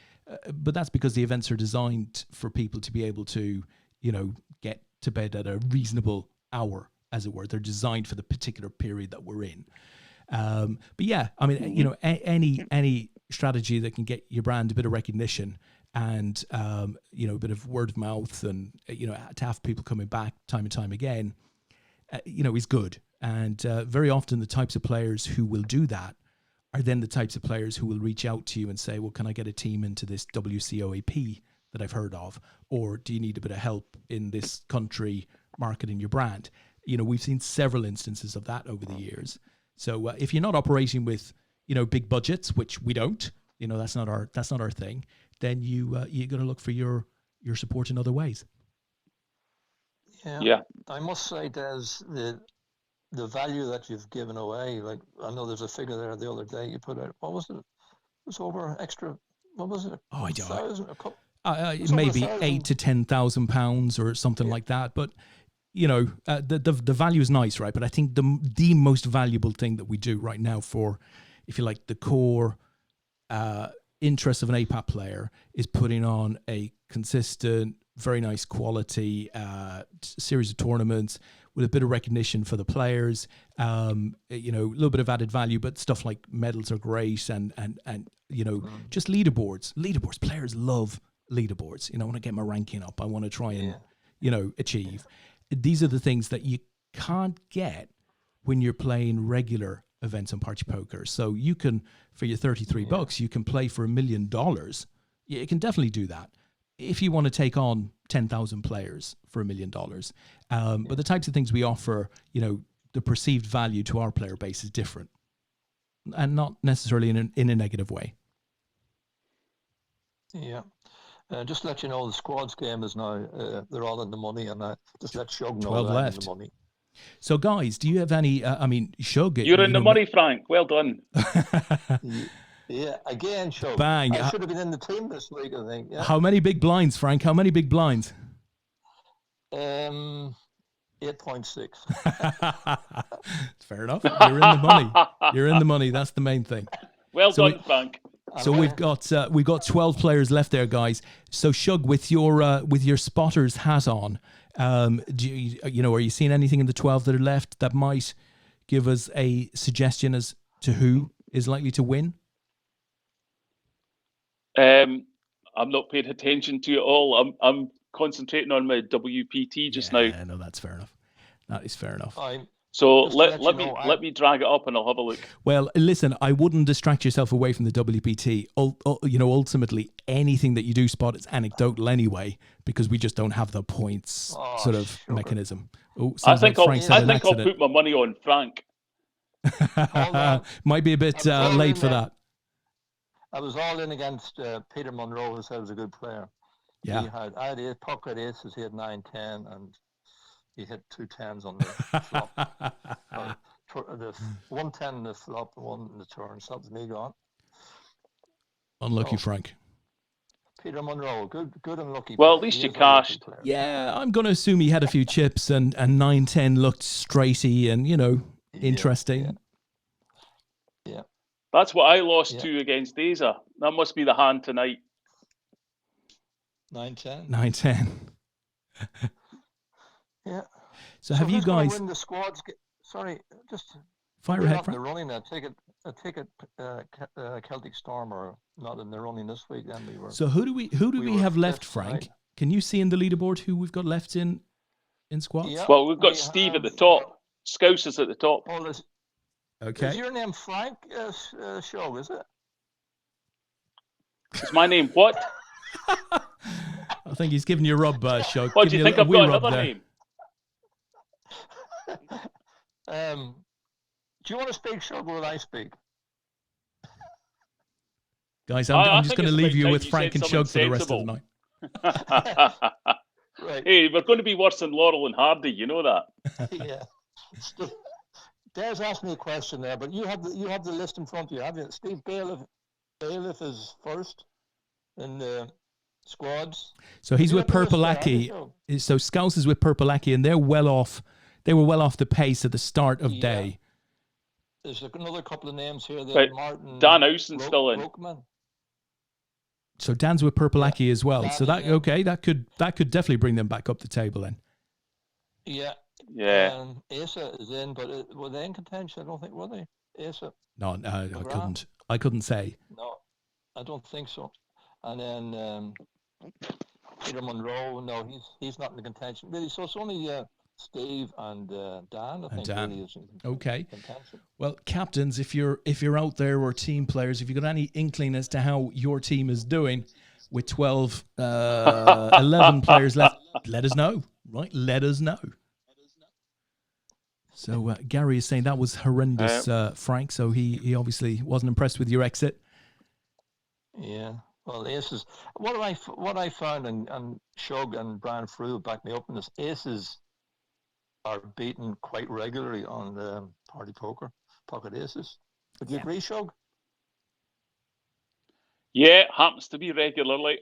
But that's because the events are designed for people to be able to, get to bed at a reasonable hour, as it were. They're designed for the particular period that we're in. But yeah, I mean, any strategy that can get your brand a bit of recognition and, a bit of word of mouth and, to have people coming back time and time again, is good. And very often the types of players who will do that are then the types of players who will reach out to you and say, well, can I get a team into this WCOAP that I've heard of? Or do you need a bit of help in this country marketing your brand? We've seen several instances of that over the years. So if you're not operating with, big budgets, which we don't, that's not our thing, then you're going to look for your support in other ways. Yeah. I must say, Des, the value that you've given away, like I know there's a figure there the other day you put out. What was it? It was over extra. What was it? Oh, I don't know. It maybe £8,000 to £10,000 or something like that. But the value is nice, right? But I think the most valuable thing that we do right now for, if you like, the core interest of an APAT player is putting on a consistent, very nice quality series of tournaments with a bit of recognition for the players, a little bit of added value, but stuff like medals are great and just leaderboards. Players love leaderboards. I want to get my ranking up. I want to try and, achieve. These are the things that you can't get when you're playing regular events on Party Poker. So you can, for your $33, you can play for $1 million. You can definitely do that if you want to take on 10,000 players for $1 million. But the types of things we offer, the perceived value to our player base is different. not necessarily in a negative way. Yeah. Just to let you know, the squads game is now, they're all in the money, and just let Shug know 12 that I'm in left. the money. So, guys, do you have any, Shug... You're in the money, Frank. Well done. Yeah, again, Shug. Bang. I should have been in the team this week, I think. Yeah. How many big blinds, Frank? How many big blinds? 8.6. Fair enough. You're in the money. You're in the money. That's the main thing. Well done, Frank. So we've got 12 players left there, guys. So Shug, with your spotter's hat on, do you are you seeing anything in the 12 that are left that might give us a suggestion as to who is likely to win? I'm not paying attention to it all. I'm concentrating on my WPT just now. No, that's fair enough. That is fair enough. So let me drag it up and I'll have a look. Well, listen, I wouldn't distract yourself away from the WPT. Ultimately, anything that you do spot is anecdotal anyway, because we just don't have the points mechanism. Oh, I think I'll put my money on Frank. Might be a bit late for that. I was all in against Peter Monroe, who said he was a good player. Yeah. I had pocket aces, he had 9-10, and he hit 2 10s on the flop. The 1-10 in the flop and 1 in the turn. So that was me gone. Unlucky, Frank. Peter Monroe, good and lucky. Well, at least you cashed. Yeah, I'm going to assume he had a few chips and 9-10 looked straighty and, interesting. Yeah. That's what I lost to against Deza. That must be the hand tonight. 9-10. 9-10. Yeah. So have you guys win the squads? Sorry, just fire ahead. The running. I take it. Celtic Storm are not in the running this week. Then we were. So who do we have left, Frank? Tonight. Can you see in the leaderboard who we've got left in squads? Yeah, well, we've got Steve at the top. Scouse is at the top. Okay. Is your name Frank Show? Is it? Is my name what? I think he's giving you a rub, Shug. What do you think I've got another name? Do you want to speak, Shug, or will I speak? Guys, I'm just going to leave you with Frank and Shug for the rest of the night. Right. Hey, we're going to be worse than Laurel and Hardy, you know that. Yeah. Des asked me a question there, but you have the list in front of you, have you? Steve Bailiff is first in the squads. So he's with Purple Lackey. So Scouse is with Purple Lackey, and they're well off. They were well off the pace at the start of day. There's another couple of names here. But Martin, Dan Howson's still in. Brokeman. So Dan's with Purple Lackey as well. So that that could definitely bring them back up the table then. Yeah. Yeah. Asa is in, but were they in contention? I don't think, were they? Asa. No, I couldn't say. No, I don't think so. And then Peter Monroe, no, he's not in the contention really. So it's only Steve and Dan. I think really is in contention. Well, captains, if you're out there, or team players, if you've got any inkling as to how your team is doing with 12, 11 players left, let us know. Right, let us know. So Gary is saying that was horrendous, Frank. So he obviously wasn't impressed with your exit. Yeah. Well, aces. What I found, and Shug and Brian Frew back me up in this, aces are beaten quite regularly on the party poker, pocket aces. Would you agree, Shug? Yeah, happens to be regularly.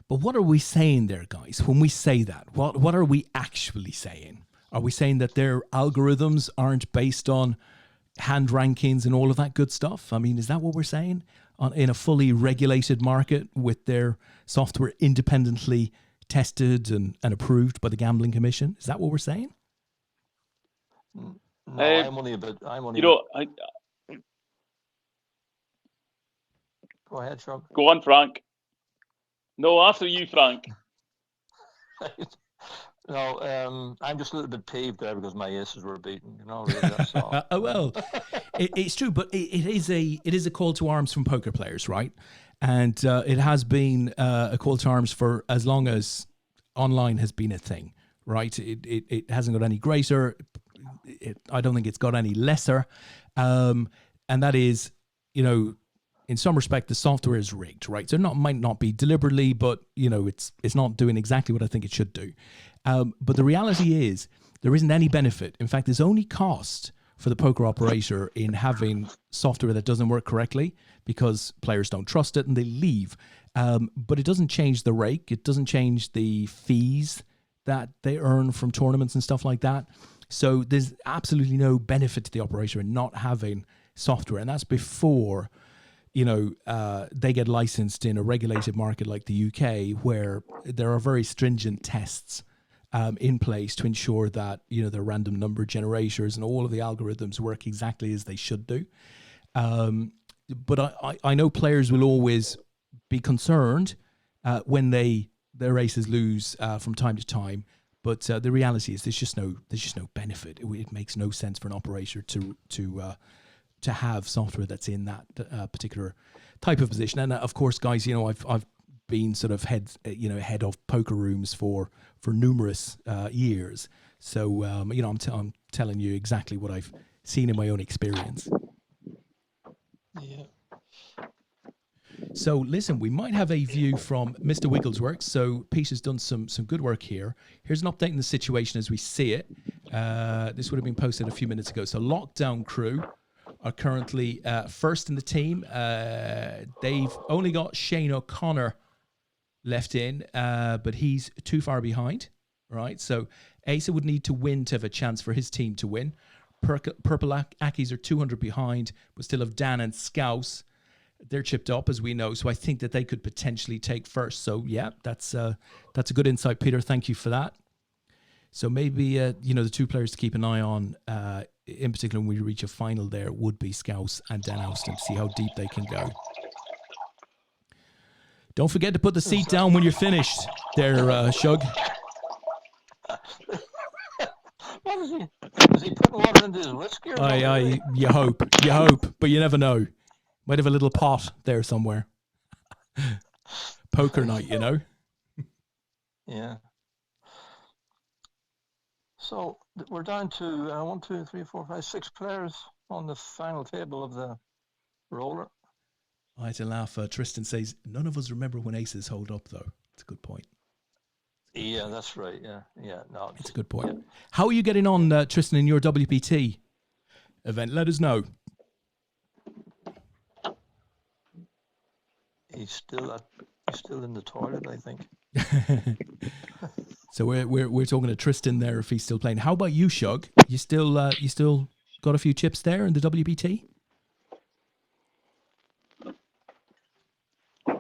But what are we saying there, guys? When we say that, what are we actually saying? Are we saying that their algorithms aren't based on hand rankings and all of that good stuff? I mean, is that what we're saying? In a fully regulated market with their software independently tested and approved by the Gambling Commission? Is that what we're saying? No, I'm only a bit. Go ahead, Shug. Go on, Frank. No, after you, Frank. No, I'm just a little bit peeved there because my aces were beaten. Really, that's all. Oh well, it's true, but it is a call to arms from poker players, right? And it has been a call to arms for as long as online has been a thing, right? It hasn't got any greater. I don't think it's got any lesser. and that is, you know, in some respect, the software is rigged, right? So might not be deliberately, but you know, it's not doing exactly what I think it should do. But the reality is, there isn't any benefit. In fact, there's only cost for the poker operator in having software that doesn't work correctly, because players don't trust it and they leave. But it doesn't change the rake. It doesn't change the fees that they earn from tournaments and stuff like that. So there's absolutely no benefit to the operator in not having software. And that's before, you know, they get licensed in a regulated market like the UK, where there are very stringent tests in place to ensure that, you know, the random number generators and all of the algorithms work exactly as they should do. But I know players will always be concerned when their aces lose from time to time. But the reality is there's just no benefit. It makes no sense for an operator to have software that's in that particular type of position. And of course, guys, you know, I've been sort of head of poker rooms for numerous years. So you know, I'm telling you exactly what I've seen in my own experience. Yeah. So listen, we might have a view from Mr. Wigglesworks. So Peter's done some good work here. Here's an update on the situation as we see it. This would have been posted a few minutes ago. So Lockdown Crew are currently first in the team. They've only got Shane O'Connor left in, but he's too far behind, right? So Asa would need to win to have a chance for his team to win. Purple Ackies are 200 behind, but still have Dan and Scouse. They're chipped up, as we know, so I think that they could potentially take first. So yeah, that's a good insight, Peter. Thank you for that. So maybe you know, the two players to keep an eye on, in particular when we reach a final, there would be Scouse and Dan Austin, to see how deep they can go. Don't forget to put the seat down when you're finished, there, Shug. What is he? Is he putting water into his whiskey? You hope, but you never know. Might have a little pot there somewhere. Poker night, you know. Yeah. So we're down to 1, 2, 3, 4, 5, 6 players on the final table of the roller. I had to laugh. Tristan says, none of us remember when aces hold up, though. It's a good point. Yeah, that's right. Yeah. No, it's a good point. Yeah. How are you getting on, Tristan, in your WPT event? Let us know. He's still in the toilet, I think. So we're talking to Tristan there, if he's still playing. How about you, Shug? You still got a few chips there in the WPT?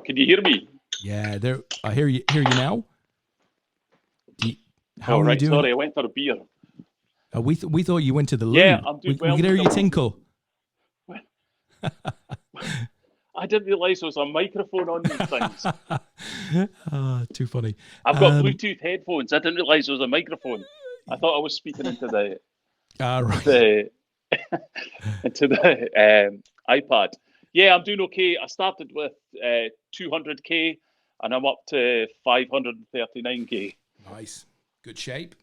Can you hear me? Yeah, there. I hear you now. How are right, you doing? Sorry, I went for a beer. We thought you went to the loo. Yeah, I'm doing well. We could hear you tinkle. I didn't realise there was a microphone on these things. Too funny. I've got Bluetooth headphones. I didn't realise there was a microphone. I thought I was speaking into the right. into the iPad. Yeah, I'm doing okay. I started with 200k and I'm up to 539k. Nice. Good shape.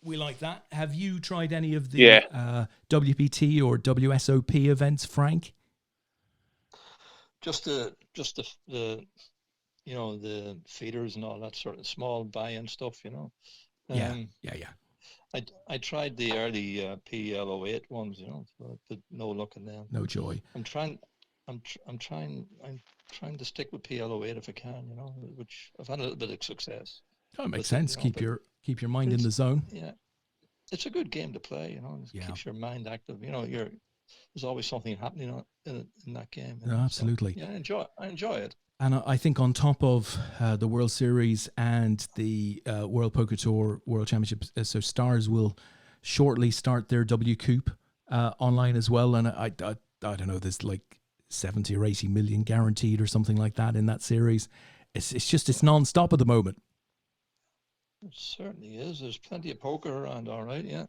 We like that. Have you tried any of the WPT or WSOP events, Frank? Just the you know, the feeders and all that sort of small buy-in stuff, you know. Yeah. I tried the early PL08 ones, you know, but no luck in them. No joy. I'm trying to stick with PL08 if I can, you know, which I've had a little bit of success. That makes sense. You know, keep your mind in the zone. Yeah, it's a good game to play, you know. It keeps your mind active. You know, there's always something happening in that game. No, absolutely. So, yeah, I enjoy it. And I think on top of the World Series and the World Poker Tour World Championships, so Stars will shortly start their W Coupe online as well. And I don't know, there's like 70 or 80 million guaranteed or something like that in that series. It's non-stop at the moment. It certainly is. There's plenty of poker around, all right, yeah.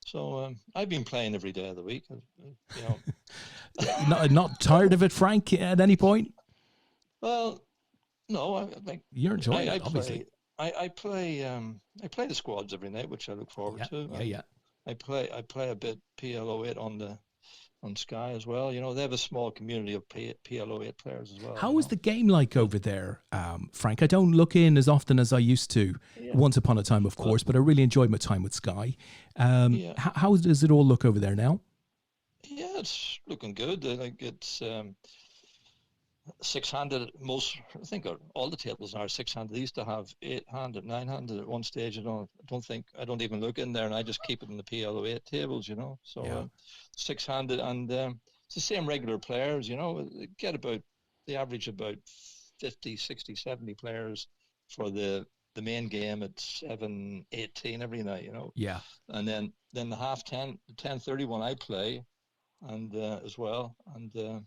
So I've been playing every day of the week, you know. not tired of it, Frank, at any point? Well, no. You're enjoying it, obviously. I play the squads every night, which I look forward to. Yeah. I play a bit PL08 on on Sky as well. You know, they have a small community of PLO8 players as well. How is the game like over there, Frank? I don't look in as often as I used to. Once upon a time, of course, but I really enjoyed my time with Sky. How does it all look over there now? Yeah, it's looking good. I think it's six-handed. I think all the tables are six-handed. They used to have eight-handed, nine-handed at one stage. I don't even look in there, and I just keep it in the PLO8 tables, you know. So six-handed, and it's the same regular players, you know. They average about 50, 60, 70 players for the main game at 7-18 every night, you know. Yeah. And then the half 10-30 one I play, and as well, and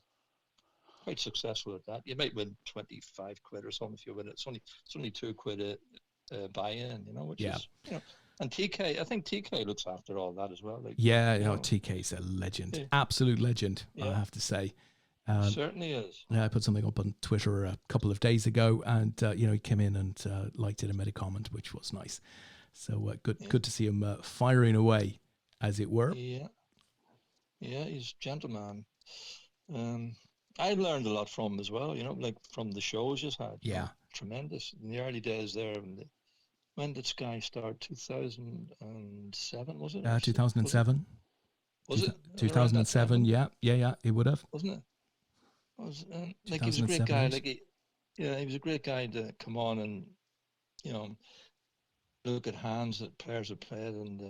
quite successful at that. You might win 25 quid or something if you win it. It's only £2 buy-in, you know, which is, you know. And TK, I think TK looks after all that as well. Like, TK's a legend, absolute legend. I have to say. Certainly is. Yeah, I put something up on Twitter a couple of days ago, and he came in and liked it and made a comment, which was nice. So good to see him firing away, as it were. Yeah, he's a gentleman. I learned a lot from him as well, you know, like from the shows just had. Yeah. You know, tremendous. In the early days there, when did Sky start? 2007, was it? 2007. Was it? 2007, yeah, it would have. Wasn't it? Like, he was a great guy. Like, he was a great guy to come on and, you know, look at hands that players have played and,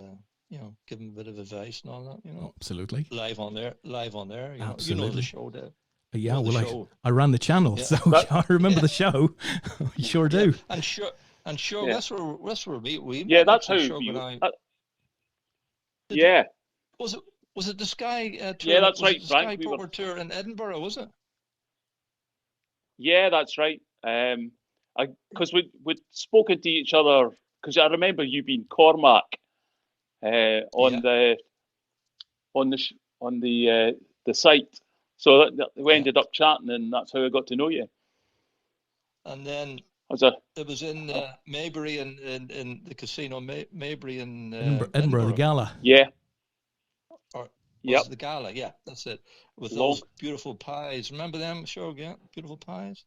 you know, give them a bit of advice and all that, you know. Absolutely. Live on there. You Absolutely. Know, you know the show, Dave. Yeah, I ran the channel, so I remember the show. You sure do. And sure, that's where we yeah, that's how yeah. Was it the Sky tour? Yeah, that's right, Frank. Sky tour in Edinburgh, was it? Yeah, that's right. Because we'd spoken to each other, because I remember you being Cormac on the site. So we ended up chatting, and that's how I got to know you. And then it was in Maybury in the casino, Maybury in Edinburgh, the gala. Yeah. The gala, yeah, that's it. With those beautiful pies. Remember them, Shug? Yeah, beautiful pies.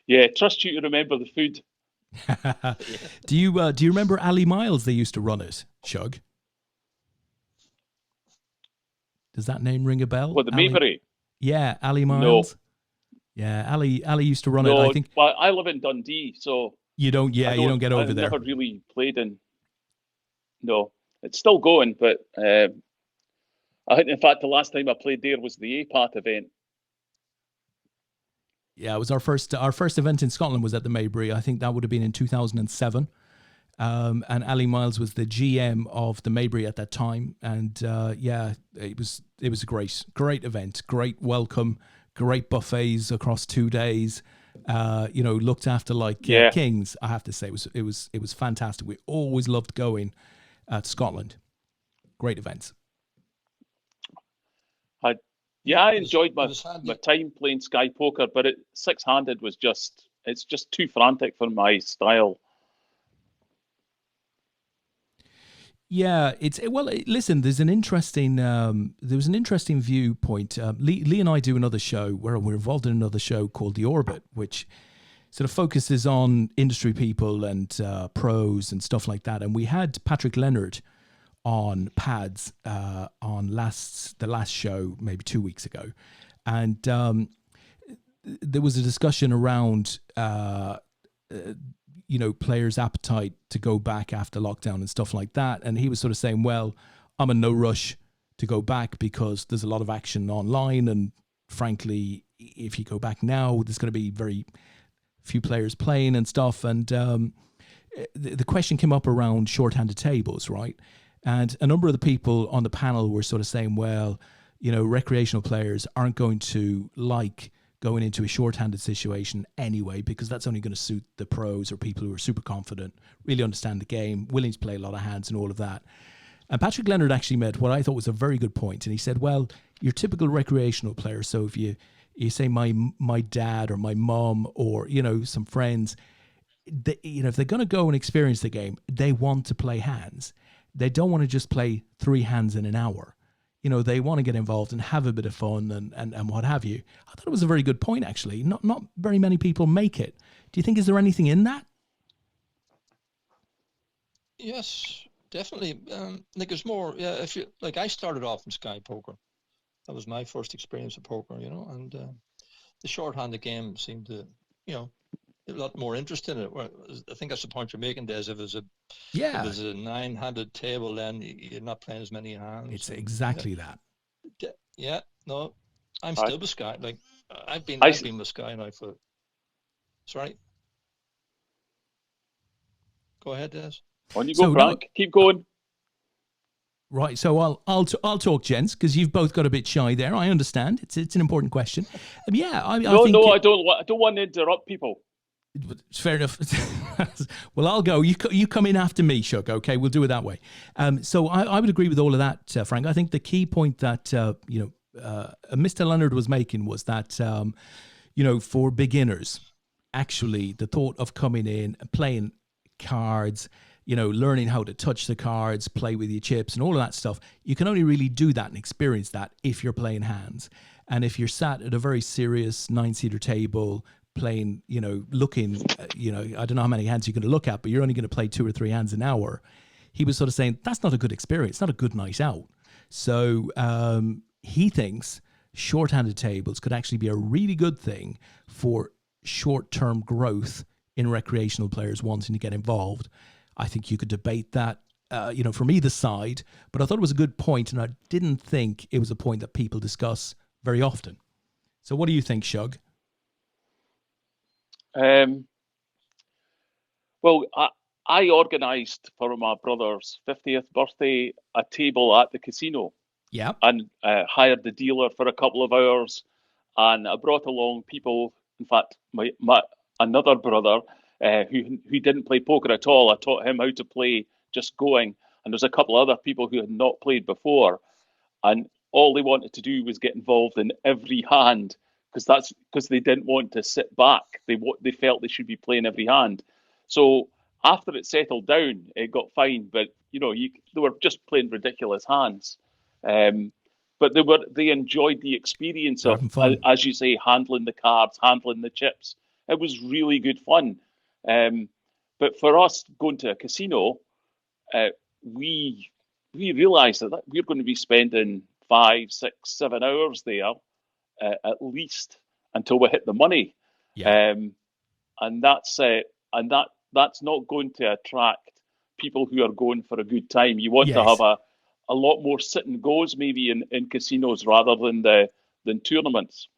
Yeah, trust you to remember the food. Do you remember Ali Miles? They used to run it, Shug. Does that name ring a bell? What, the Maybury? Yeah, Ali Miles. No. Yeah, Ali used to run it. I think. Well, I live in Dundee, so you don't. Yeah, you don't get over there. I've never really played in. No, it's still going, but I think, in fact, the last time I played there was the APAT event. Yeah, it was our first event in Scotland was at the Maybury. I think that would have been in 2007. And Ali Miles was the GM of the Maybury at that time, and it was a great event, great welcome, great buffets across 2 days. Looked after like kings. I have to say, it was fantastic. We always loved going to Scotland. Great events. I enjoyed my time playing Sky Poker, but six-handed was it's just too frantic for my style. Yeah, listen, there was an interesting viewpoint. Lee and I do another show where we're involved in another show called The Orbit, which sort of focuses on industry people and pros and stuff like that. And we had Patrick Leonard on pads on the last show maybe 2 weeks ago, and there was a discussion around players' appetite to go back after lockdown and stuff like that. And he was sort of saying, well, I'm in no rush to go back because there's a lot of action online. And frankly, if you go back now, there's going to be very few players playing and stuff. And the question came up around short-handed tables, right? And a number of the people on the panel were sort of saying, well, recreational players aren't going to like going into a short-handed situation anyway, because that's only going to suit the pros or people who are super confident, really understand the game, willing to play a lot of hands and all of that. And Patrick Leonard actually made what I thought was a very good point. And he said, well, your typical recreational player, so if you say my dad or my mom or, some friends, if they're going to go and experience the game, they want to play hands. They don't want to just play 3 hands in an hour. they want to get involved and have a bit of fun and what have you. I thought it was a very good point, actually. Not very many people make it. Do you think, is there anything in that? Yes, definitely. Like it's more, yeah, if you like, I started off in Sky Poker. That was my first experience of poker, and the short-handed game seemed to, a lot more interest in it. I think that's the point you're making, Des. If it's a 9-handed table, then you're not playing as many hands. It's exactly that. Yeah, no, I'm still with Sky. Like I've been with Sky now for. Sorry. Go ahead, Des. On you go, Frank. Keep going. Right, so I'll talk, gents, because you've both got a bit shy there. I understand. It's an important question. I think I don't want to interrupt people. It's fair enough. Well, I'll go. You come in after me, Shug. Okay, we'll do it that way. So I would agree with all of that, Frank. I think the key point that Mr. Leonard was making was that for beginners, actually, the thought of coming in and playing cards, learning how to touch the cards, play with your chips and all of that stuff, you can only really do that and experience that if you're playing hands. And if you're sat at a very serious 9-seater table playing, looking, I don't know how many hands you're going to look at, but you're only going to play 2 or 3 hands an hour. He was sort of saying, that's not a good experience, not a good night out. So he thinks short-handed tables could actually be a really good thing for short-term growth in recreational players wanting to get involved. I think you could debate that, from either side, but I thought it was a good point, and I didn't think it was a point that people discuss very often. So what do you think, Shug? Well, I organised for my brother's 50th birthday a table at the casino. Yeah. And hired the dealer for a couple of hours, and I brought along people. In fact, my another brother who didn't play poker at all. I taught him how to play just going, and there's a couple other people who had not played before, and all they wanted to do was get involved in every hand because they didn't want to sit back. They felt they should be playing every hand. So after it settled down, it got fine, but they were just playing ridiculous hands. But they enjoyed the experience of, as you say, handling the cards, handling the chips. It was really good fun. But for us going to a casino, we realised that we're going to be spending 5, 6, 7 hours there at least until we hit the money. Yeah. And that's not going to attract people who are going for a good time. You want to have a lot more sit and goes maybe in casinos rather than tournaments.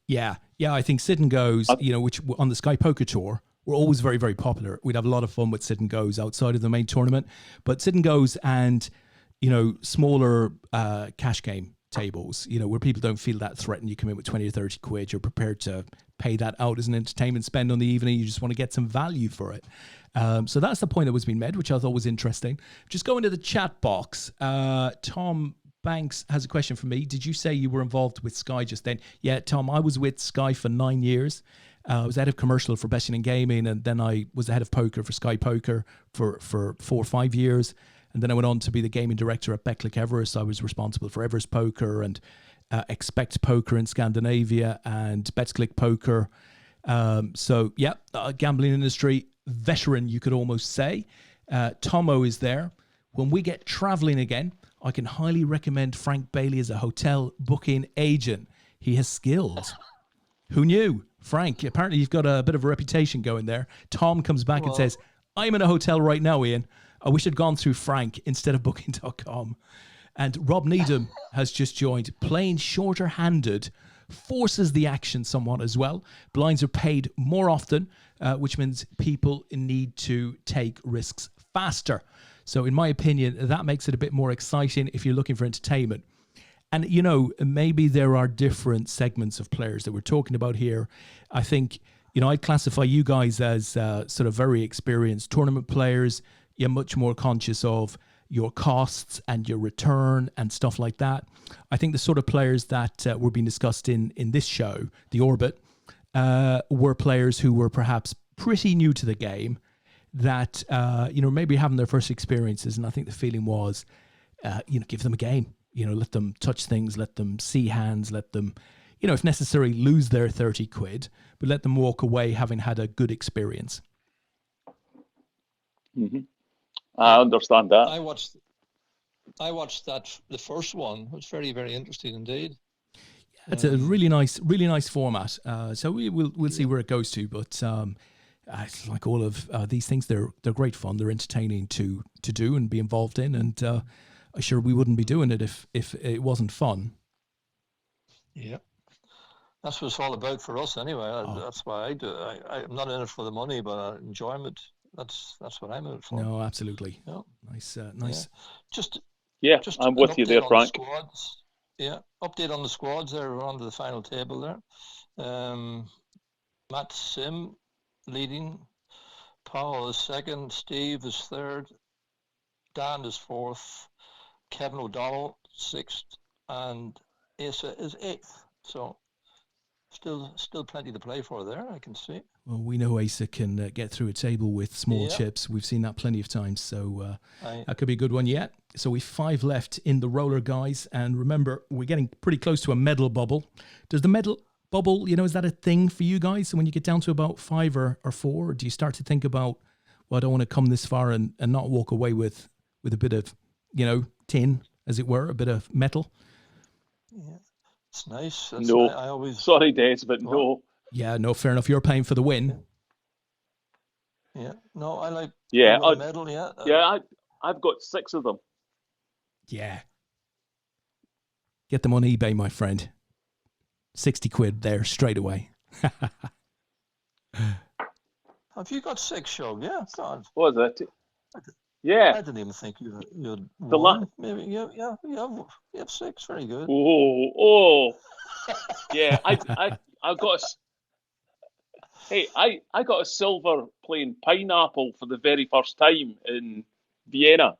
Yeah, I think sit and goes, which on the Sky Poker Tour were always very, very popular. We'd have a lot of fun with sit and goes outside of the main tournament, but sit and goes and smaller cash game tables, where people don't feel that threatened. You come in with 20 or 30 quid, you're prepared to pay that out as an entertainment spend on the evening. You just want to get some value for it. So that's the point that was being made, which I thought was interesting. Just go into the chat box. Tom Banks has a question for me. Did you say you were involved with Sky just then? Yeah, Tom, I was with Sky for 9 years. I was head of commercial for Betting and Gaming, and then I was the head of poker for Sky Poker for 4 or 5 years. And then I went on to be the gaming director at Beclick Everest. I was responsible for Everest Poker and Expect Poker in Scandinavia and Betclick Poker. Gambling industry veteran, you could almost say. Tomo is there. When we get traveling again, I can highly recommend Frank Bailie as a hotel booking agent. He has skills. Who knew? Frank, apparently you've got a bit of a reputation going there. Tom comes back and says, I'm in a hotel right now, Ian. I wish I'd gone through Frank instead of booking.com. And Rob Needham has just joined. Playing shorter handed forces the action somewhat as well. Blinds are paid more often, which means people need to take risks faster. So in my opinion, that makes it a bit more exciting if you're looking for entertainment. And, maybe there are different segments of players that we're talking about here. I think, I'd classify you guys as sort of very experienced tournament players. You're much more conscious of your costs and your return and stuff like that. I think the sort of players that were being discussed in this show, The Orbit, were players who were perhaps pretty new to the game that, maybe having their first experiences. And I think the feeling was, give them a game. let them touch things, let them see hands, let them, if necessary, lose their 30 quid, but let them walk away having had a good experience. Mm-hmm. I understand that. I watched that, the first one. It was very, very interesting indeed. It's a really nice format. So we'll see where it goes to, but it's like all of these things, they're great fun. They're entertaining to do and be involved in, and I'm sure we wouldn't be doing it if it wasn't fun. Yeah, that's what it's all about for us anyway. That's why I do it. I'm not in it for the money, but enjoyment. That's what I'm in it for. No, absolutely. Yeah. Nice. Yeah. Just I'm with you there, Frank. Yeah, update on the squads there. We're on to the final table there. Matt Sim leading, Paul is second, Steve is third, Dan is fourth, Kevin O'Donnell sixth, and Asa is eighth. So still plenty to play for there, I can see. Well, we know Asa can get through a table with small chips. We've seen that plenty of times, so that could be a good one yet. So we've 5 left in the roller, guys, and remember, we're getting pretty close to a medal bubble. Does the medal bubble, is that a thing for you guys? So when you get down to about 5 or 4, do you start to think about, well, I don't want to come this far and not walk away with a bit of, tin, as it were, a bit of metal? Yeah, it's nice. No, I always... Sorry, Des, but no. Yeah, no, fair enough. You're paying for the win. Yeah, no, I like a medal. I've got 6 of them. Yeah. Get them on eBay, my friend. 60 quid there straight away. Have you got 6, Shug? Yeah, God. What was it? Yeah. I didn't even think you'd won. Maybe you have 6. Very good. Oh. Yeah, I got I got a silver playing Pineapple for the very first time in Vienna.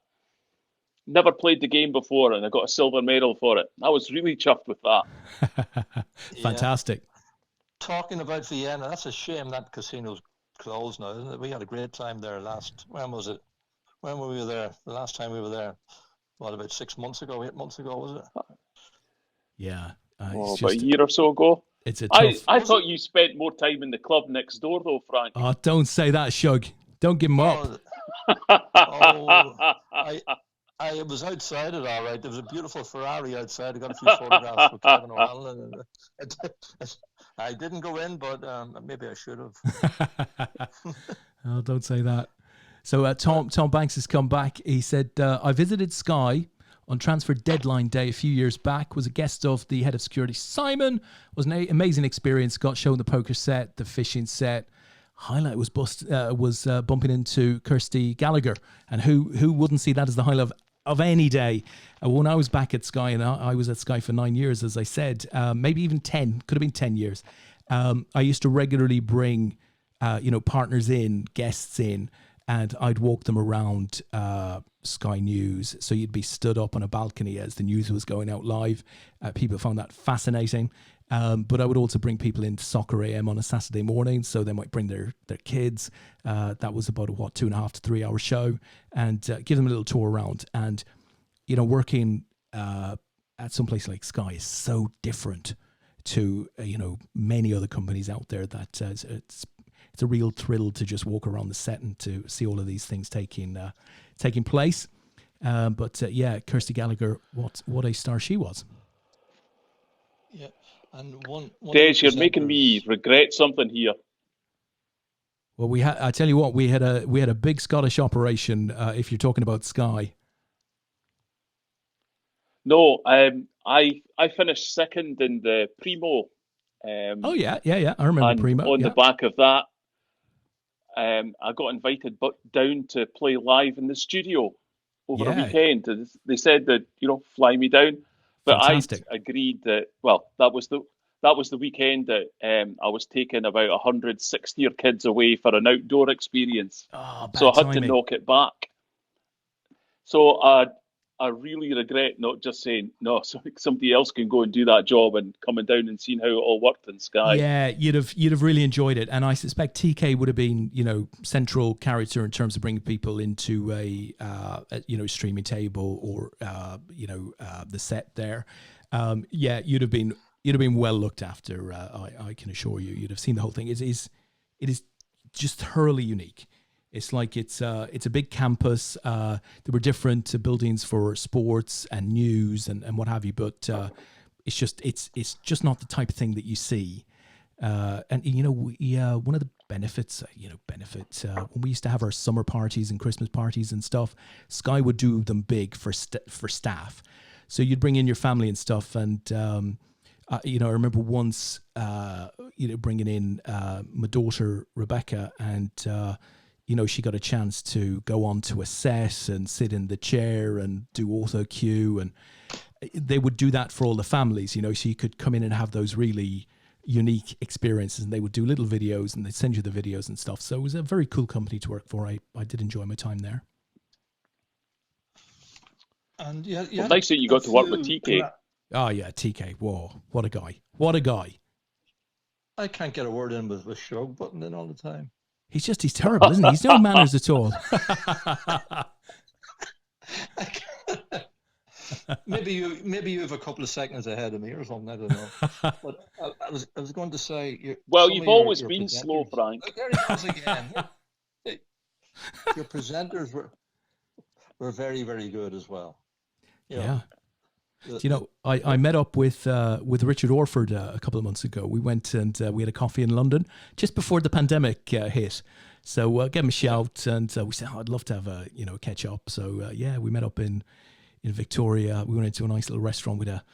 Never played the game before, and I got a silver medal for it. I was really chuffed with that. Fantastic. Talking about Vienna, that's a shame that casino's closed now, isn't it? We had a great time there when was it? When were we there? The last time we were there, about 6 months ago, 8 months ago, was it? Yeah. About a year or so ago. It's a tough... I thought you spent more time in the club next door, though, Frank. Oh, don't say that, Shug. Don't give him up. I was outside it, all right. There was a beautiful Ferrari outside. I got a few photographs with Kevin O'Hanlon. I didn't go in, but maybe I should have. Oh, don't say that. So Tom Banks has come back. He said, I visited Sky on transfer deadline day a few years back, was a guest of the head of security, Simon. Was an amazing experience. Got shown the poker set, the fishing set. Highlight was bumping into Kirsty Gallagher. And who wouldn't see that as the highlight of any day? When I was back at Sky, and I was at Sky for 9 years, as I said, maybe even 10, could have been 10 years. I used to regularly bring, partners in, guests in, and I'd walk them around Sky News. So you'd be stood up on a balcony as the news was going out live. People found that fascinating. But I would also bring people into Soccer AM on a Saturday morning, so they might bring their kids. That was about a 2.5 to 3 hour show, and give them a little tour around. And working at some place like Sky is so different to many other companies out there that it's a real thrill to just walk around the set and to see all of these things taking place. But Kirsty Gallagher, what a star she was. Yeah. And one Des, you're making me regret something here. Well, I tell you what, we had a big Scottish operation. If you're talking about Sky. No, I finished second in the Primo. Oh yeah. I remember Primo. On the back of that, I got invited down to play live in the studio over a weekend. They said that fly me down. But fantastic. I agreed that, that was the weekend that I was taking about 160 kids away for an outdoor experience. Oh, bad so I had timing. to knock it back. So I really regret not just saying no. So somebody else can go and do that job, and coming down and seeing how it all worked in Sky. Yeah, you'd have really enjoyed it, and I suspect TK would have been, you know, central character in terms of bringing people into a you know, streaming table or the set there. Yeah, you'd have been well looked after. I can assure you, you'd have seen the whole thing. It is just thoroughly unique. It's like it's a big campus. There were different buildings for sports and news and what have you, but it's just not the type of thing that you see. And you know, one of the benefits, when we used to have our summer parties and Christmas parties and stuff, Sky would do them big for staff. So you'd bring in your family and stuff, and you know, I remember once bringing in my daughter Rebecca, and you know, she got a chance to go on to a set and sit in the chair and do auto cue, and they would do that for all the families, you know, so you could come in and have those really unique experiences, and they would do little videos and they'd send you the videos and stuff. So it was a very cool company to work for. I did enjoy my time there. And well, nice that you got to work with TK. Oh yeah, TK. Whoa, what a guy. What a guy. I can't get a word in with Shug butting in all the time. He's terrible, isn't he? He's no manners at all. Maybe you have a couple of seconds ahead of me or something. I don't know. But I was going to say. Well, you've always been slow, Frank. Oh, there he goes again. Your presenters were very, very good as well. Yeah. You know, I met up with Richard Orford a couple of months ago. We went and we had a coffee in London just before the pandemic hit. So gave him a shout, and we said, I'd love to have a catch up. So yeah, we met up in Victoria. We went into a nice little restaurant with a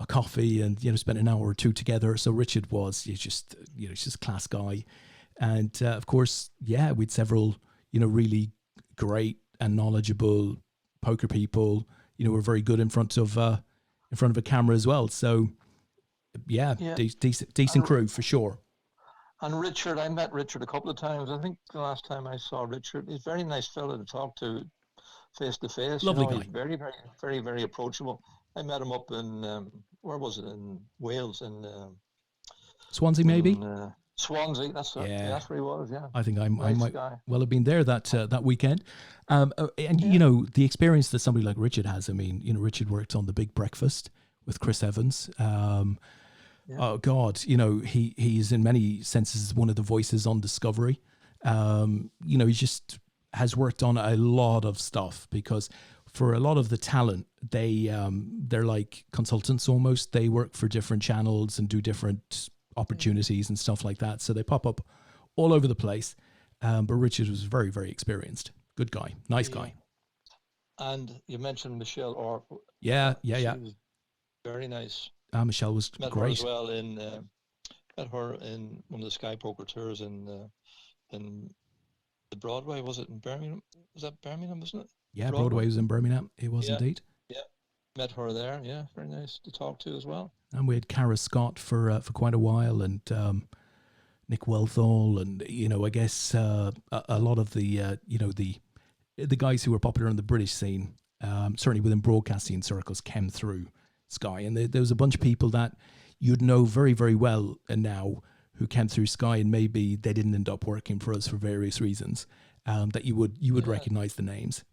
coffee, and spent an hour or two together. So Richard he's just a class guy, and of course, yeah, we'd several really great and knowledgeable poker people. Were very good in front of a camera as well. So yeah. Decent crew for sure. And Richard, I met Richard a couple of times. I think the last time I saw Richard, he's a very nice fellow to talk to face to face. Lovely guy. He's very, very, very, very approachable. I met him up in, where was it, in Wales, in Swansea maybe? Swansea, that's where he was, yeah. I think I might well have been there that weekend. And the experience that somebody like Richard has, I mean, Richard worked on The Big Breakfast with Chris Evans. Oh God, he is in many senses one of the voices on Discovery. He just has worked on a lot of stuff, because for a lot of the talent, they're like consultants almost. They work for different channels and do different opportunities and stuff like that. So they pop up all over the place. But Richard was very, very experienced. Good guy. Nice guy. And you mentioned Michelle Orr. Yeah. Was very nice. Michelle was met great. Her as well met her in one of the Sky Poker tours in the Broadway. Was it in Birmingham? Was that Birmingham, wasn't it? Yeah, Broadway was in Birmingham. It was indeed. Yeah, met her there. Yeah, very nice to talk to as well. And we had Cara Scott for quite a while, and Nick Welthall, and I guess a lot of the the guys who were popular in the British scene, certainly within broadcasting circles, came through Sky, and there was a bunch of people that you'd know very, very well now who came through Sky, and maybe they didn't end up working for us for various reasons, that you would recognise the names.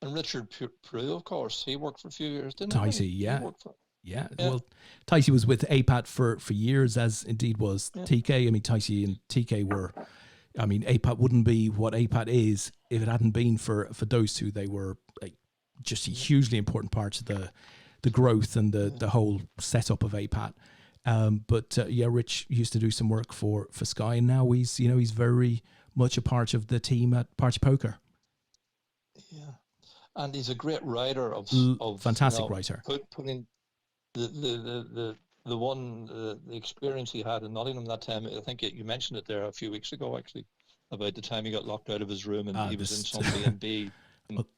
And Richard Prue, of course, he worked for a few years, didn't he? Yeah. Yeah, well, Ticey was with APAT for years, as indeed was TK. I mean, Ticey and TK were, APAT wouldn't be what APAT is if it hadn't been for those two. They were just a hugely important part of the growth and the whole setup of APAT. But Rich used to do some work for Sky, and now he's very much a part of the team at Party Poker. Yeah, and he's a great writer of fantastic writer. Putting the experience he had in Nottingham that time. I think you mentioned it there a few weeks ago, actually, about the time he got locked out of his room and he was in some B&B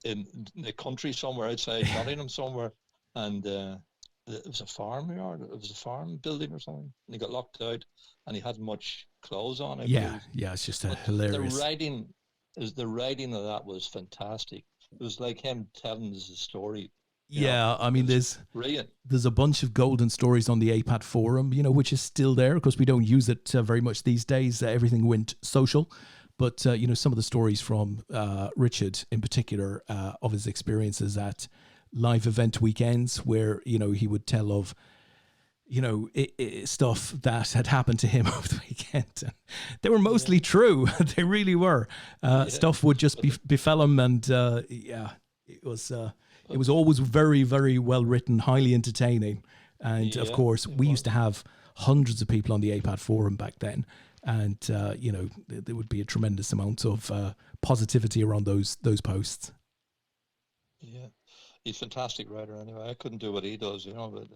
in the country somewhere outside Nottingham somewhere, and it was a farmyard. It was a farm building or something, and he got locked out, and he hadn't much clothes on. Yeah, it's just hilarious. The writing of that was fantastic. it was like him telling us a story. Yeah, I mean, Brilliant. there's a bunch of golden stories on the APAT forum, which is still there because we don't use it very much these days. Everything went social. But, some of the stories from Richard in particular of his experiences at live event weekends where, he would tell of, stuff that had happened to him over the weekend. They were mostly true. They really were. Stuff would just befell him. And it was always very, very well written, highly entertaining. And of course, we used to have hundreds of people on the APAT forum back then. And, there would be a tremendous amount of positivity around those posts. Yeah, he's a fantastic writer anyway. I couldn't do what he does, but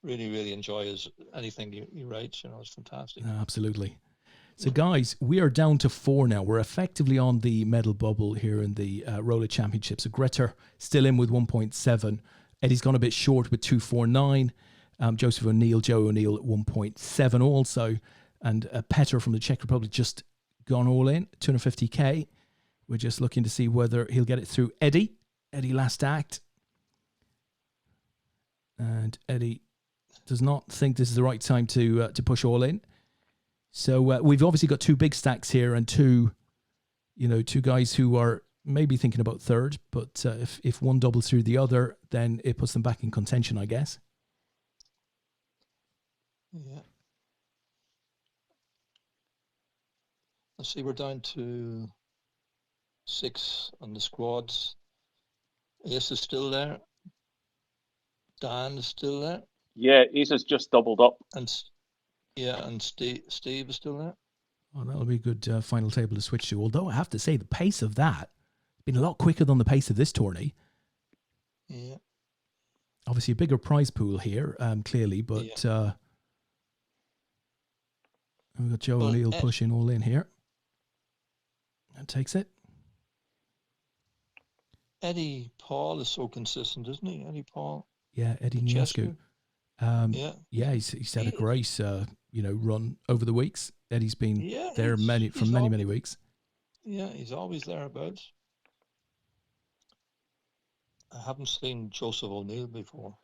really, really enjoy anything he writes. It's fantastic. Absolutely. So, guys, we are down to 4 now. We're effectively on the medal bubble here in the Roller Championship. So, Greta still in with 1.7. Eddie's gone a bit short with 2.49. Joseph O'Neill, Joe O'Neill at 1.7 also. And Petter from the Czech Republic just gone all in, 250k. We're just looking to see whether he'll get it through Eddie. Eddie last act. And Eddie does not think this is the right time to push all in. So we've obviously got 2 big stacks here and 2 guys who are maybe thinking about third. But if one doubles through the other, then it puts them back in contention, I guess. Yeah. Let's see, we're down to 6 on the squads. Ace is still there. Dan is still there. Yeah, Ace has just doubled up. And Steve is still there. Oh, that'll be a good final table to switch to. Although I have to say, the pace of that has been a lot quicker than the pace of this tourney. Yeah. Obviously, a bigger prize pool here, clearly, but we've got Joe O'Neill pushing all in here. That takes it. Eddie Paul is so consistent, isn't he? Eddie Paul. Yeah, Eddie Niescu. He's had a great run over the weeks. Eddie's been there many weeks. Yeah, he's always thereabouts. I haven't seen Joseph O'Neill before.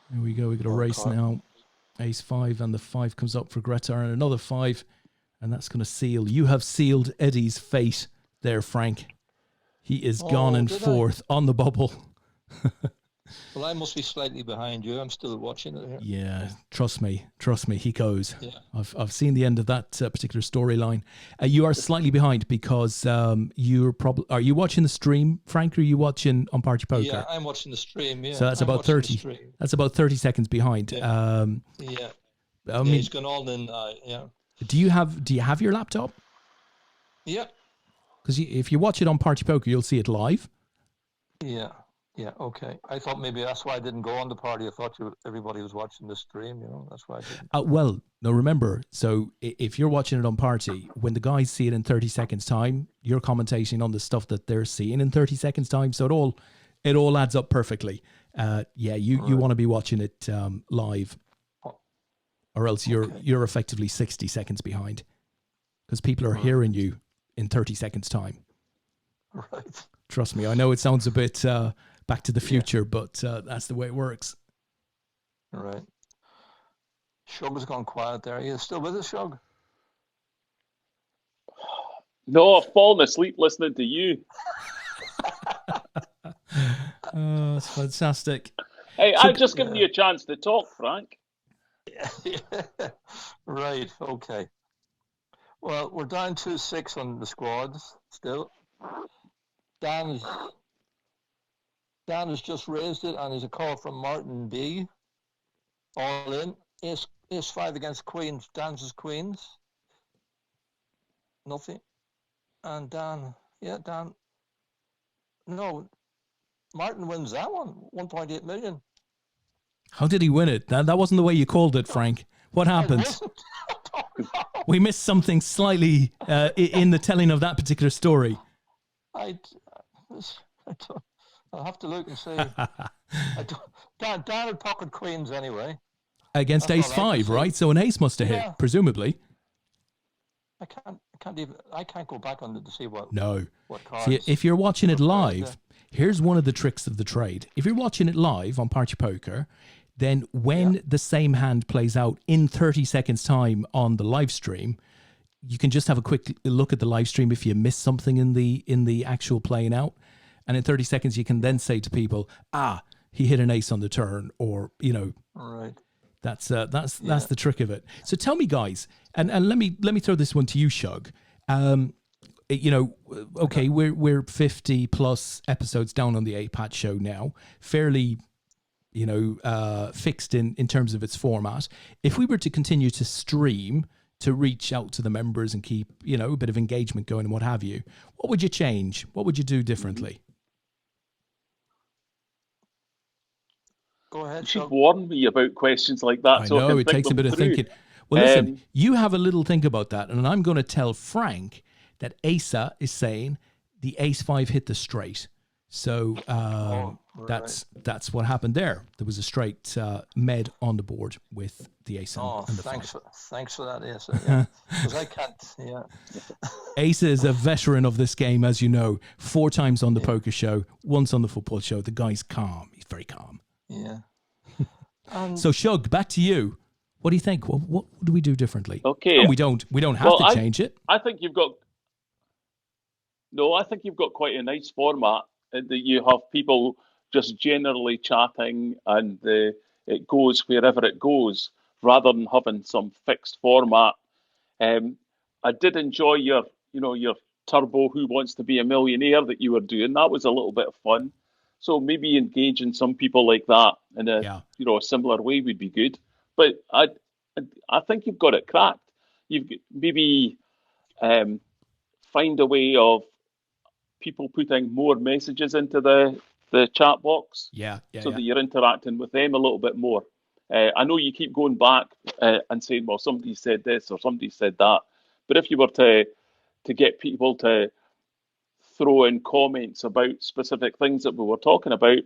Here we go. We got a race now. Ace 5 and the 5 comes up for Greta and another 5. And that's going to seal. You have sealed Eddie's fate there, Frank. He is gone in 4th on the bubble. Well, I must be slightly behind you. I'm still watching it here. Yeah, trust me, he goes. Yeah. I've seen the end of that particular storyline. You are slightly behind because are you watching the stream, Frank, or are you watching on Party Poker? Yeah, I'm watching the stream. Yeah, so that's about 30. That's about 30 seconds behind. Yeah. I mean, he's gone all in. Yeah. Do you have your laptop? Yeah. Because if you watch it on Party Poker, you'll see it live. Yeah. Yeah. Okay. I thought maybe that's why I didn't go on the party. I thought everybody was watching the stream. That's why I didn't. Well, no. Remember, so if you're watching it on Party, when the guys see it in 30 seconds time, you're commentating on the stuff that they're seeing in 30 seconds time. So it all adds up perfectly. You want to be watching it live. Or else you're effectively 60 seconds behind because people are hearing you in 30 seconds time. Right. Trust me, I know it sounds a bit Back to the Future, but that's the way it works. All right. Shug has gone quiet there. Are you still with us, Shug? No, I've fallen asleep listening to you. Oh, that's fantastic. Hey, I've just given you a chance to talk, Frank. Right, okay. Well, we're down to 6 on the squads still. Dan has just raised it, and there's a call from Martin B. All in. Ace 5 against Queens. Dan's is Queens. Nothing. And Dan. No, Martin wins that one. 1.8 million. How did he win it? That wasn't the way you called it, Frank. What happened? We missed something slightly in the telling of that particular story. I'll have to look and see. Dan had pocket Queens anyway. Against Ace 5, right? So an ace must have hit, presumably. I can't go back on it to see what. No. What cards. See, if you're watching it live, Here's one of the tricks of the trade. If you're watching it live on Party Poker, then when the same hand plays out in 30 seconds time on the live stream, you can just have a quick look at the live stream if you miss something in the actual playing out. And in 30 seconds, you can then say to people, he hit an ace on the turn, or, Right. That's the trick of it. So tell me, guys, and let me throw this one to you, Shug. Okay, we're 50 plus episodes down on the APAT show now, fairly, fixed in terms of its format. If we were to continue to stream to reach out to the members and keep, a bit of engagement going and what have you, what would you change? What would you do differently? Go ahead. You should warn me about questions like that. I so know, I can it takes a bit of thinking. Well, listen, you have a little think about that, and I'm going to tell Frank that Asa is saying the ace-5 hit the straight. So that's what happened there. There was a straight med on the board with the ace and the thanks 5. Thanks for that, Asa. Because I can't, Asa is a veteran of this game, as you know. 4 times on the poker show, once on the football show. The guy's calm. He's very calm. Yeah. So Shug, back to you. What do you think? What do we do differently? Okay. And we don't have to change it. I think you've got quite a nice format that you have people just generally chatting, and it goes wherever it goes, rather than having some fixed format. I did enjoy your turbo Who Wants to Be a Millionaire that you were doing. That was a little bit of fun. So maybe engaging some people like that in a similar way would be good. But I think you've got it cracked. You've maybe find a way of people putting more messages into the chat box. So that you're interacting with them a little bit more. I know you keep going back and saying, well, somebody said this or somebody said that. But if you were to get people to throw in comments about specific things that we were talking about,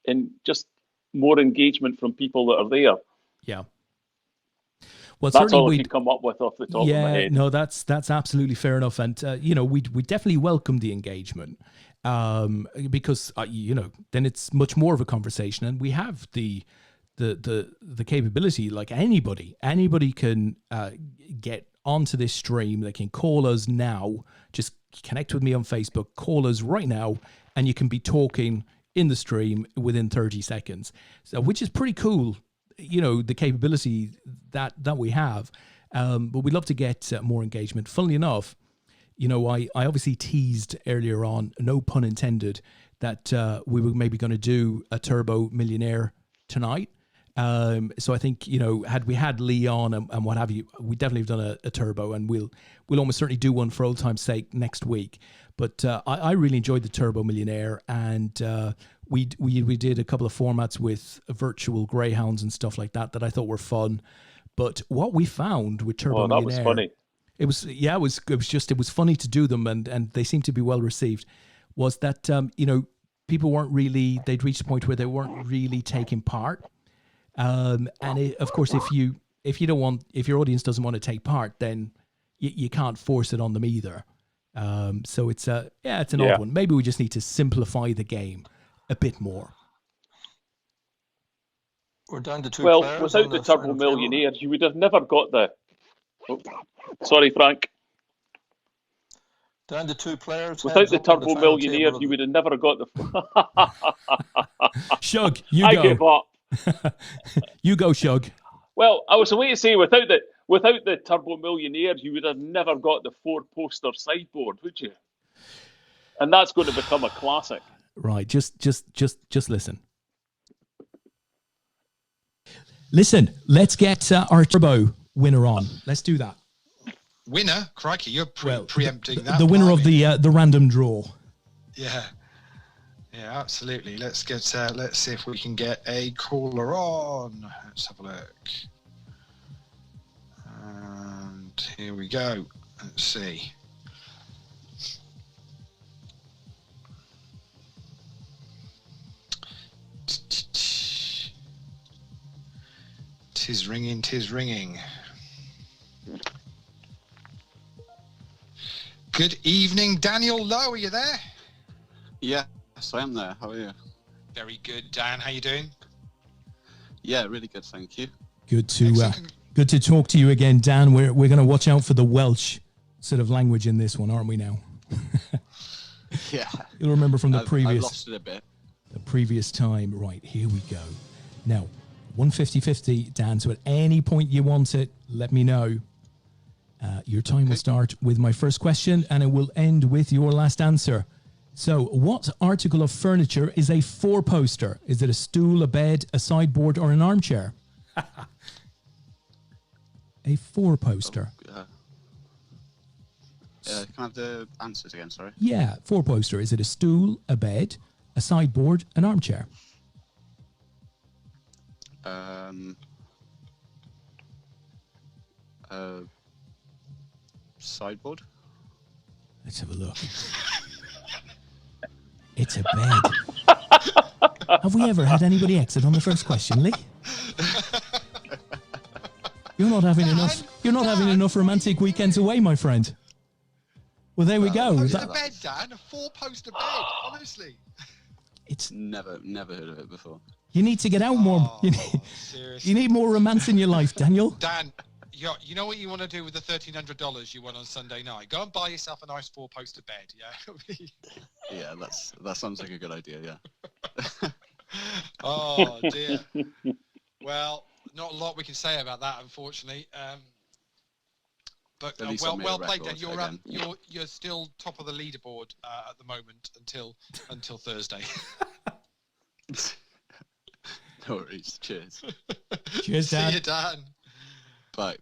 and just more engagement from people that are there. Yeah. Well, that's all I can come up with off the top of my head. No, that's absolutely fair enough. And, we definitely welcome the engagement because, then it's much more of a conversation, and we have the capability, like anybody can get onto this stream. They can call us now, just connect with me on Facebook, call us right now, and you can be talking in the stream within 30 seconds. So, which is pretty cool, the capability that we have. But we'd love to get more engagement. Funnily enough, I obviously teased earlier on, no pun intended, that we were maybe going to do a Turbo Millionaire tonight. So I think, had we had Leigh on and what have you, we definitely have done a turbo, and we'll almost certainly do one for old time's sake next week. But I really enjoyed the Turbo Millionaire, and we did a couple of formats with virtual greyhounds and stuff like that I thought were fun. But what we found with Turbo Millionaire, was funny. It was funny to do them, and they seemed to be well received. Was that people weren't really, they'd reached a point where they weren't really taking part. Of course, if your audience doesn't want to take part, then you can't force it on them either. So it's an odd one. Maybe we just need to simplify the game a bit more. We're down to 2 players. Well, without the Turbo Millionaire, you would have never got the. Oh, sorry, Frank. Down to 2 players. Without the Turbo Millionaire, you would have never got the. Shug, you go. I give up. You go, Shug. Well, I was away to say without the Turbo Millionaire, you would have never got the 4-poster sideboard, would you? And that's going to become a classic. Right. Just listen. Listen. Let's get our Turbo winner on. Let's do that. Winner? Crikey, you're preempting that. The winner of the random draw. Yeah. Yeah, absolutely. Let's see if we can get a caller on. Let's have a look. And here we go. Let's see. Tis ringing. Good evening, Daniel Lowe. Are you there? Yeah. Yes, I am there. How are you? Very good, Dan. How you doing? Yeah, really good, thank you. Good to talk to you again, Dan. We're going to watch out for the Welsh sort of language in this one, aren't we now? Yeah. You'll remember from the I previous... lost it a bit. The previous time. Right, here we go. Now, 150-50, Dan, so at any point you want it, let me know. Your time will start with my first question, and it will end with your last answer. So, what article of furniture is a four-poster? Is it a stool, a bed, a sideboard, or an armchair? A four-poster. Can I have the answers again, sorry? Yeah, four-poster. Is it a stool, a bed, a sideboard, an armchair? Sideboard? Let's have a look. It's a bed. Have we ever had anybody exit on the first question, Lee? You're not having enough. You're not having enough romantic weekends away, my friend. Well, there we go. Poster bed, Dan. A four-poster bed. Honestly. It's never heard of it before. You need to get out more. You need more romance in your life, Daniel. Dan, you know what you want to do with the $1,300 you won on Sunday night? Go and buy yourself a nice four-poster bed. Yeah. Yeah, that sounds like a good idea. Yeah. Oh dear. Well, not a lot we can say about that, unfortunately. But well played, Dan. You're still top of the leaderboard at the moment until Thursday. No worries. Cheers. Cheers, Dan. See you, Dan. Bye.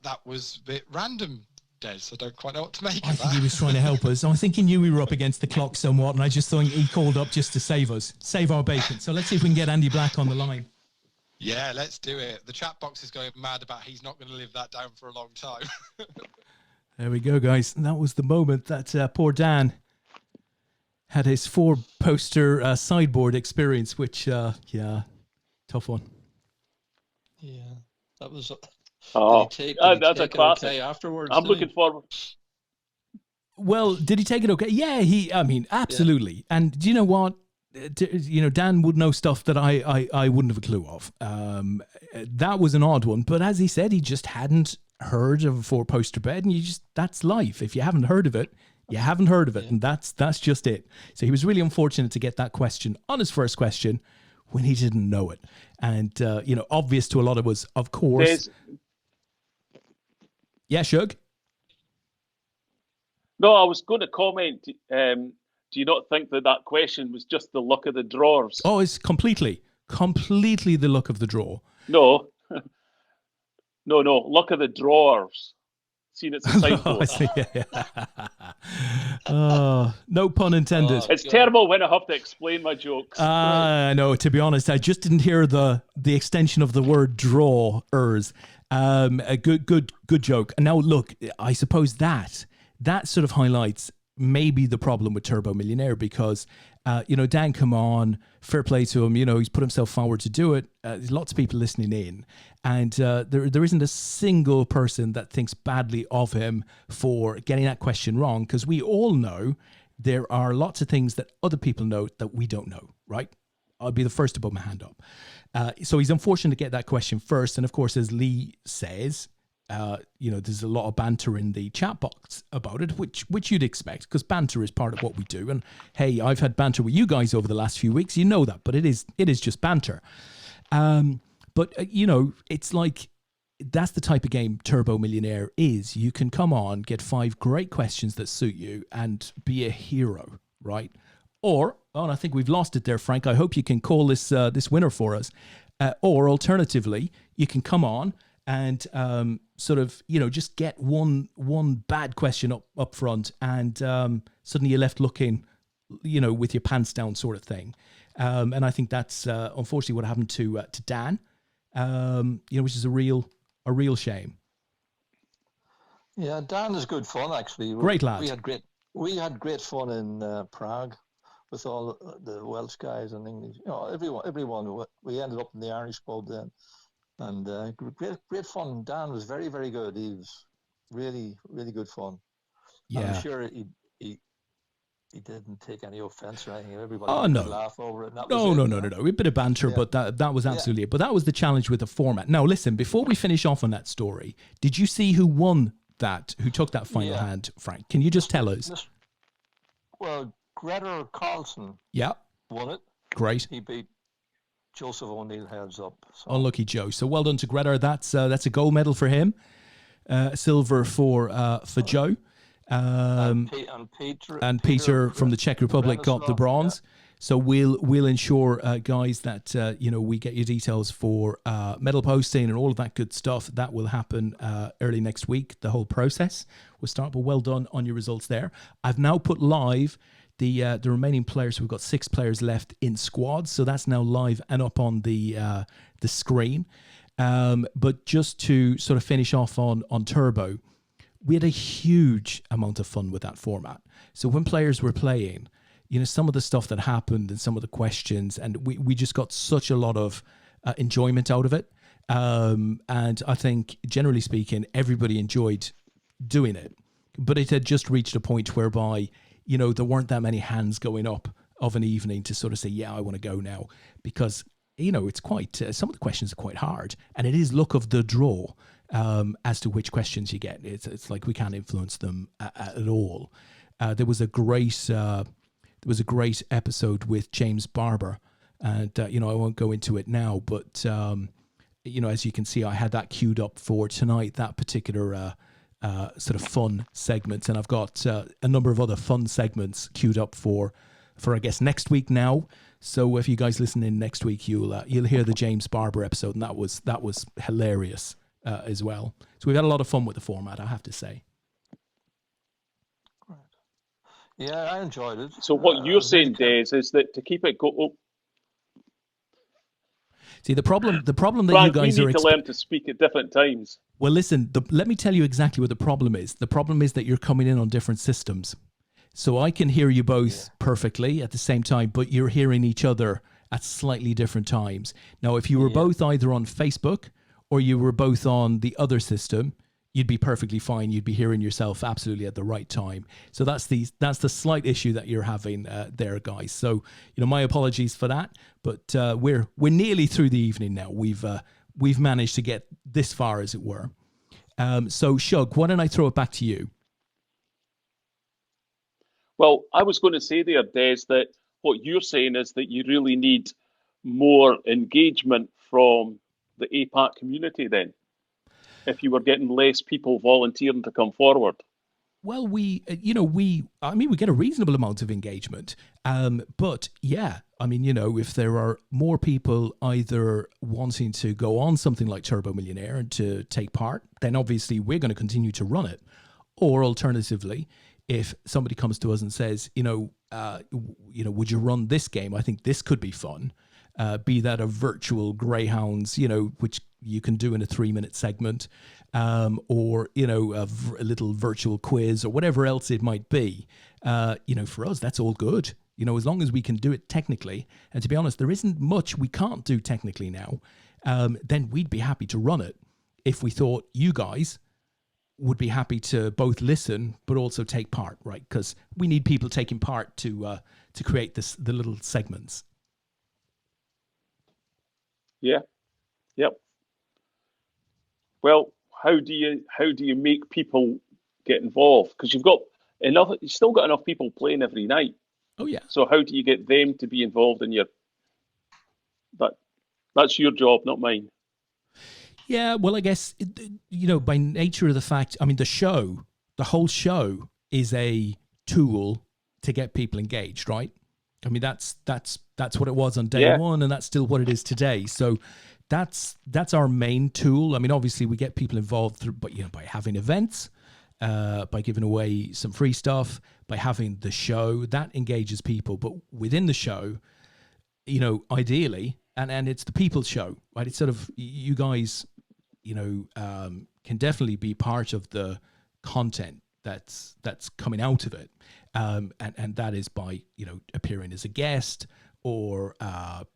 That was a bit random, Des. I don't quite know what to make of that. I think he was trying to help us. I think he knew we were up against the clock somewhat, and I just thought he called up just to save our bacon. So let's see if we can get Andy Black on the line. Yeah, let's do it. The chat box is going mad about he's not going to live that down for a long time. There we go, guys. And that was the moment that poor Dan had his four-poster sideboard experience, which, tough one. Yeah, that was... That's a classic. Okay afterwards, I'm looking forward. Well, did he take it okay? Yeah, absolutely. Yeah. And do you know what? Dan would know stuff that I wouldn't have a clue of. That was an odd one, but as he said, he just hadn't heard of a four-poster bed, and that's life. If you haven't heard of it, you haven't heard of it, and that's just it. So he was really unfortunate to get that question on his first question when he didn't know it. And, obvious to a lot of us, of course. Yeah, Shug? No, I was going to comment. Do you not think that question was just the luck of the drawers? Oh, it's completely the luck of the draw. No, luck of the drawers. Seen it's a sideboard. No pun intended. It's terrible when I have to explain my jokes. No, to be honest, I just didn't hear the extension of the word drawers. A good joke. And now look, I suppose that sort of highlights maybe the problem with Turbo Millionaire, because Dan, come on, fair play to him. He's put himself forward to do it. There's lots of people listening in, and there isn't a single person that thinks badly of him for getting that question wrong, because we all know there are lots of things that other people know that we don't know, right? I'll be the first to put my hand up. So he's unfortunate to get that question first, and of course, as Lee says, there's a lot of banter in the chat box about it, which you'd expect, because banter is part of what we do. And hey, I've had banter with you guys over the last few weeks, you know that, but it is just banter. It's like, that's the type of game Turbo Millionaire is. You can come on, get 5 great questions that suit you, and be a hero, right? Or, and I think we've lost it there, Frank. I hope you can call this winner for us. Or alternatively, you can come on and just get one bad question up front, and suddenly you're left looking, with your pants down, sort of thing. And I think that's unfortunately what happened to Dan, which is a real shame. Yeah, Dan is good fun, actually. Great lad. We had great fun in Prague with all the Welsh guys and English. Everyone. We ended up in the Irish pub then. And great fun. Dan was very, very good. He was really, really good fun. Yeah. I'm sure he didn't take any offense or anything. Everybody Oh, would no. laugh over it. And that No, was no, it, no, you no, know? no. A bit of banter, Yeah. but that was absolutely it. But that was the challenge with the format. Now, listen, before we finish off on that story, did you see who won that, who took that final Yeah. hand, Frank? Can you just tell us? Well, Greta Carlson Yeah, won it. great. He beat Joseph O'Neill heads up. So. Unlucky Joe. So well done to Greta. That's a gold medal for him. Silver for Joe. And Peter from the Czech Republic got the bronze. Yeah. So we'll ensure, guys, that we get your details for medal posting and all of that good stuff. That will happen early next week. The whole process will start. But well done on your results there. I've now put live the remaining players. We've got 6 players left in squads, so that's now live and up on the screen. But just to sort of finish off on Turbo, we had a huge amount of fun with that format. So when players were playing, some of the stuff that happened and some of the questions, and we just got such a lot of enjoyment out of it. And I think, generally speaking, everybody enjoyed doing it. But it had just reached a point whereby, there weren't that many hands going up of an evening to sort of say, yeah, I want to go now. Because, it's quite, some of the questions are quite hard. And it is luck of the draw as to which questions you get. It's like we can't influence them at all. There was a great episode with James Barber, and I won't go into it now, but as you can see, I had that queued up for tonight, that particular sort of fun segment, and I've got a number of other fun segments queued up for I guess next week now. So if you guys listen in next week, you'll hear the James Barber episode, and that was hilarious as well. So we've had a lot of fun with the format, I have to say. Yeah, I enjoyed it. So what you're saying, Des, is that to keep it See, the problem that Frank, you guys we are need to learn to speak at different times. Well, listen, let me tell you exactly what the problem is. The problem is that you're coming in on different systems. So I can hear you both perfectly at the same time, but you're hearing each other at slightly different times. Now, if you were both either on Facebook or you were both on the other system, you'd be perfectly fine. You'd be hearing yourself absolutely at the right time. So that's the slight issue that you're having there, guys. So, my apologies for that, but we're nearly through the evening now. We've managed to get this far, as it were. So, Shug, why don't I throw it back to you? Well, I was going to say there, Des, that what you're saying is that you really need more engagement from the APAT community then, if you were getting less people volunteering to come forward. Well, we get a reasonable amount of engagement. But yeah, if there are more people either wanting to go on something like Turbo Millionaire and to take part, then obviously we're going to continue to run it. Or alternatively, if somebody comes to us and says, would you run this game? I think this could be fun. Be that a virtual Greyhounds, which you can do in a 3-minute segment, or a little virtual quiz or whatever else it might be. For us, that's all good. As long as we can do it technically. And to be honest, there isn't much we can't do technically now. Then we'd be happy to run it if we thought you guys would be happy to both listen but also take part, right? Because we need people taking part to create the little segments. Yeah. Yep. Well, how do you make people get involved? Because you've still got enough people playing every night. Oh yeah. So how do you get them to be involved in that's your job, not mine. Yeah, well, I guess, by nature of the fact, the whole show is a tool to get people engaged, right? That's what it was on day one, and that's still what it is today. So that's our main tool. Obviously we get people involved by having events, by giving away some free stuff, by having the show that engages people. But within the show, ideally, and it's the people's show, right? It's sort of, you guys, can definitely be part of the content that's coming out of it. And that is by, appearing as a guest or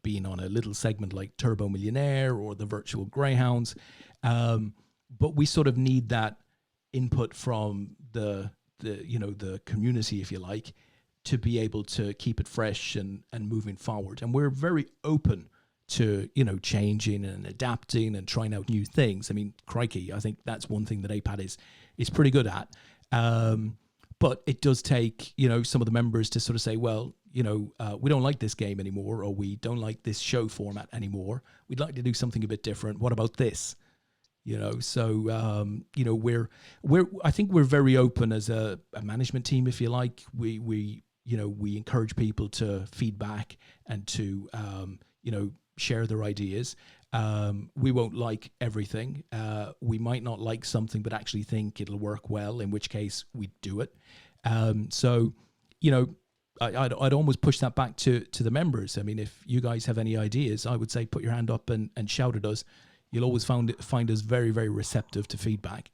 being on a little segment like Turbo Millionaire or the Virtual Greyhounds. But we sort of need that input from the community, if you like, to be able to keep it fresh and moving forward. And we're very open to, you know, changing and adapting and trying out new things. I mean, crikey, I think that's one thing that APAT is pretty good at. But it does take, you know, some of the members to sort of say, well, you know, we don't like this game anymore, or we don't like this show format anymore. We'd like to do something a bit different. What about this? You know, so, you know, I think we're very open as a management team, if you like. We, you know, we encourage people to feedback and to, you know, share their ideas. We won't like everything. We might not like something, but actually think it'll work well, in which case we do it. So, you know, I'd almost push that back to the members. I mean, if you guys have any ideas, I would say put your hand up and shout at us. You'll always find us very, very receptive to feedback.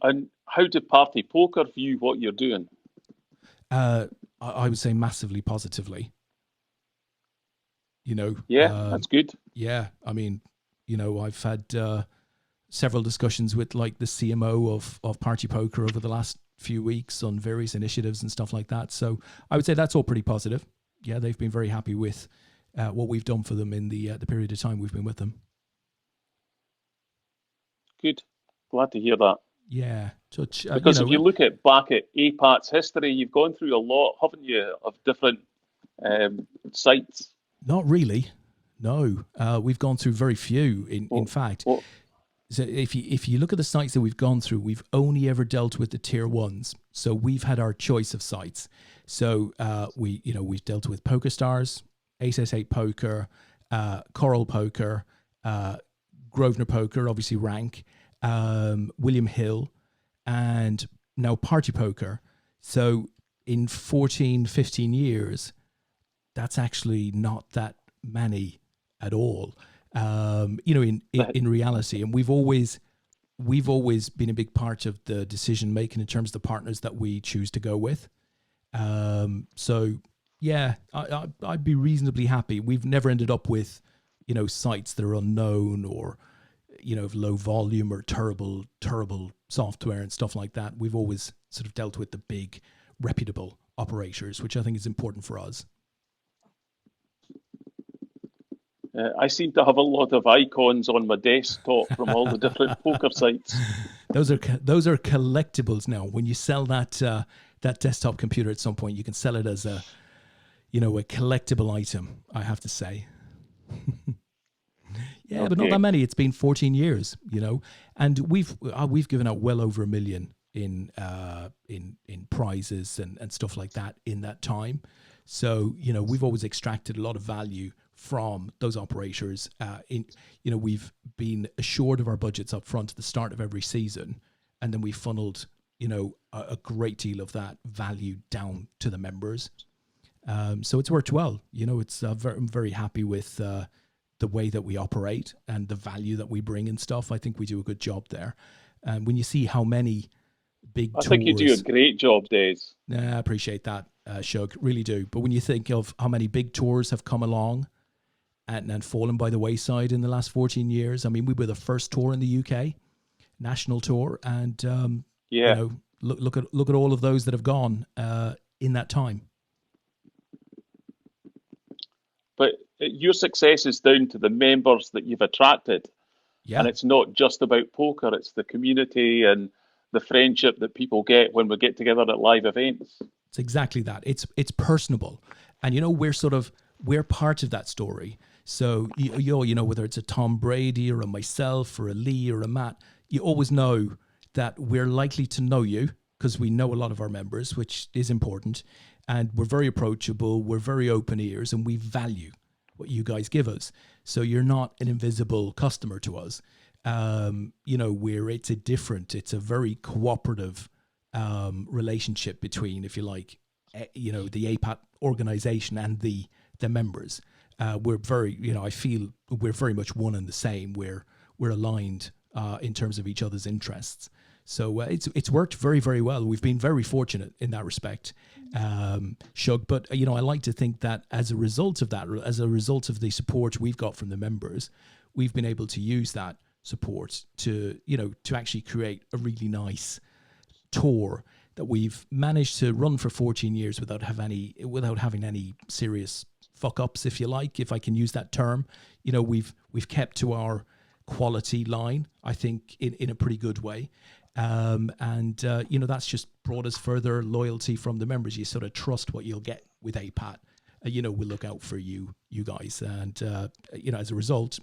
And how do Party Poker view what you're doing? I would say massively positively. You know, that's good. Yeah, I mean, you know, I've had several discussions with like the CMO of Party Poker over the last few weeks on various initiatives and stuff like that. So I would say that's all pretty positive. Yeah, they've been very happy with what we've done for them in the period of time we've been with them. Good. Glad to hear that. Yeah. So, because if you look back at APAT's history, you've gone through a lot, haven't you, of different sites? Not really. No. We've gone through very few, in fact. So if you look at the sites that we've gone through, we've only ever dealt with the tier ones. So we've had our choice of sites. So we've dealt with PokerStars, Ace S8 Poker, Coral Poker, Grosvenor Poker, obviously Rank, William Hill, and now Party Poker. So in 14, 15 years, that's actually not that many at all. You know, in reality, and we've always been a big part of the decision making in terms of the partners that we choose to go with. So yeah, I'd be reasonably happy. We've never ended up with, you know, sites that are unknown or, you know, low volume or terrible software and stuff like that. We've always sort of dealt with the big reputable operators, which I think is important for us. I seem to have a lot of icons on my desktop from all the different poker sites. Those are collectibles now. When you sell that desktop computer at some point, you can sell it as a collectible item, I have to say. Yeah, okay. But not that many. It's been 14 years, you know, and we've given out well over $1 million in prizes and stuff like that in that time. So, you know, we've always extracted a lot of value from those operators. We've been assured of our budgets up front at the start of every season, and then we funneled, you know, a great deal of that value down to the members. So it's worked well. You know, I'm very happy with the way that we operate and the value that we bring and stuff. I think we do a good job there. And when you see how many big tours... I think you do a great job, Des. I appreciate that, Shug, really do. But when you think of how many big tours have come along and fallen by the wayside in the last 14 years, I mean, we were the first tour in the UK, national tour, and you know, look at all of those that have gone in that time. But your success is down to the members that you've attracted. Yeah. And it's not just about poker, it's the community and the friendship that people get when we get together at live events. It's exactly that. It's personable. And, you know, we're part of that story. So, you know, whether it's a Tom Brady or a myself or a Lee or a Matt, you always know that we're likely to know you because we know a lot of our members, which is important. And we're very approachable, we're very open ears, and we value what you guys give us. So you're not an invisible customer to us. You know, it's a very cooperative relationship between, if you like, you know, the APAT organization and the members. We're very, you know, I feel we're very much one and the same. We're aligned in terms of each other's interests. So it's worked very, very well. We've been very fortunate in that respect, Shug. But, you know, I like to think that as a result of that, as a result of the support we've got from the members, we've been able to use that support to, you know, to actually create a really nice tour that we've managed to run for 14 years without having any serious fuck ups, if you like, if I can use that term. You know, we've kept to our quality line, I think, in a pretty good way. You know, that's just brought us further loyalty from the members. You sort of trust what you'll get with APAT. You know, we'll look out for you guys. And, you know, as a result,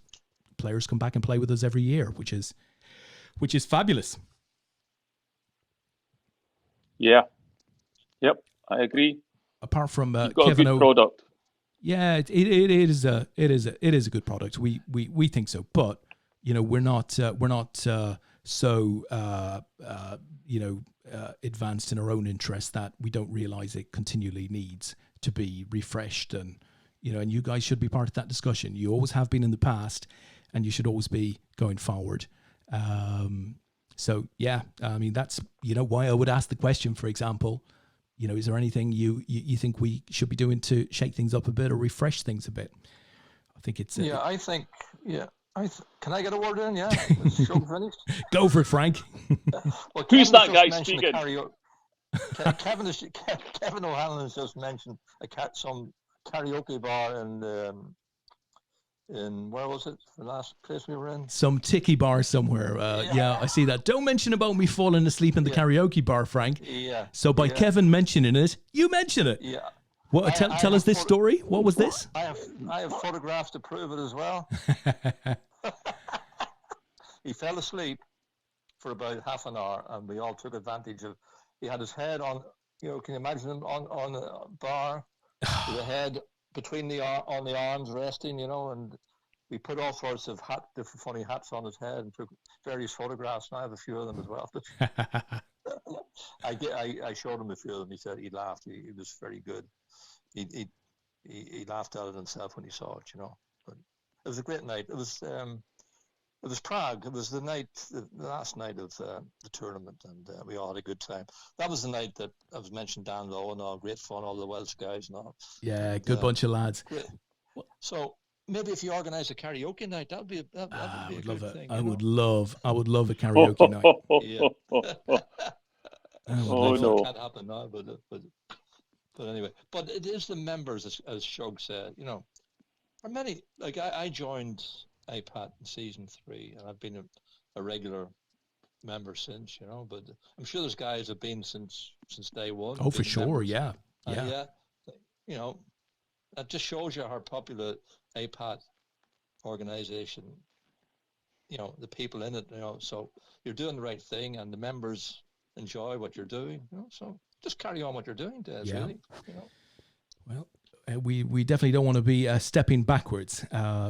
players come back and play with us every year, which is fabulous. Yeah. Yep, I agree. Apart from You've got Kevin a good product. Yeah, it is a good product. We think so, but you know, we're not so advanced in our own interests that we don't realize it continually needs to be refreshed, and you know, and you guys should be part of that discussion. You always have been in the past, and you should always be going forward. So yeah, I mean, that's, you know, why I would ask the question, for example, you know, is there anything you think we should be doing to shake things up a bit or refresh things a bit? I think it's... can I get a word in? Yeah. Is the show finished? Go for it, Frank. Well, Who's that guy speaking? Kevin O'Hanlon has just mentioned some karaoke bar in where was it? The last place we were in? Some tiki bar somewhere. Yeah, I see that. Don't mention about me falling asleep in the karaoke bar, Frank. Yeah. So by Kevin mentioning it, you mention it. Yeah. What? Tell us this story. What was this? I have photographs to prove it as well. He fell asleep for about half an hour, and we all took advantage of. He had his head on. You know, can you imagine him on a bar with the head between the arms resting? You know, and we put all sorts of different funny hats on his head and took various photographs. And I have a few of them as well. I showed him a few of them. He said he laughed. He was very good. He laughed at it himself when he saw it, you know. But it was a great night. It was Prague. It was the last night of the tournament, and we all had a good time. That was the night that I was mentioned Dan Lowe and all, great fun, all the Welsh guys and all. Yeah, good bunch of lads. Great. So maybe if you organise a karaoke night, that would be a good thing. I would love a karaoke night. Yeah. No. It can't happen now, but anyway, but it is the members, as Shug said, you know, are many, like I joined APAT in season 3, and I've been a regular member since, you know, but I'm sure there's guys who've been since day one. Oh, for sure, members. Yeah. You know, that just shows you how popular APAT organization, you know, the people in it, you know, so you're doing the right thing, and the members enjoy what you're doing, you know, so just carry on what you're doing, Des, really, you know. Well, we definitely don't want to be stepping backwards.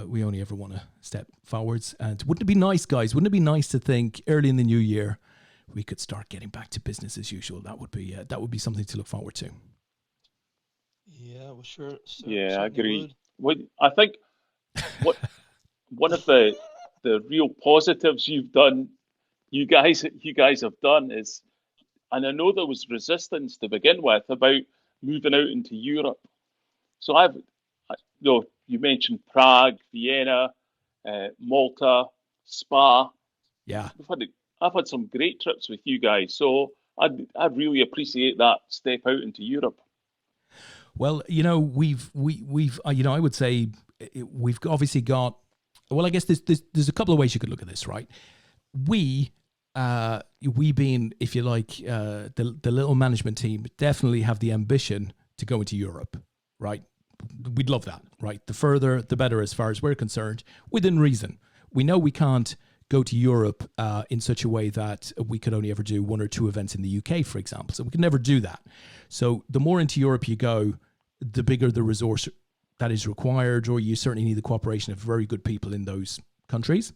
We only ever want to step forwards. And wouldn't it be nice, guys? Wouldn't it be nice to think early in the new year we could start getting back to business as usual? That would be something to look forward to. Yeah, well, sure. Yeah, I agree. I think one of the real positives you guys have done is, and I know there was resistance to begin with about moving out into Europe. So you mentioned Prague, Vienna, Malta, Spa. Yeah, I've had some great trips with you guys. So I'd really appreciate that step out into Europe. Well, you know, we've you know, I would say we've obviously got. Well, I guess there's a couple of ways you could look at this, right? We being, if you like, the little management team definitely have the ambition to go into Europe, right? We'd love that, right? The further, the better, as far as we're concerned, within reason. We know we can't go to Europe in such a way that we could only ever do 1 or 2 events in the UK, for example. So we could never do that. So the more into Europe you go, the bigger the resource that is required, or you certainly need the cooperation of very good people in those countries.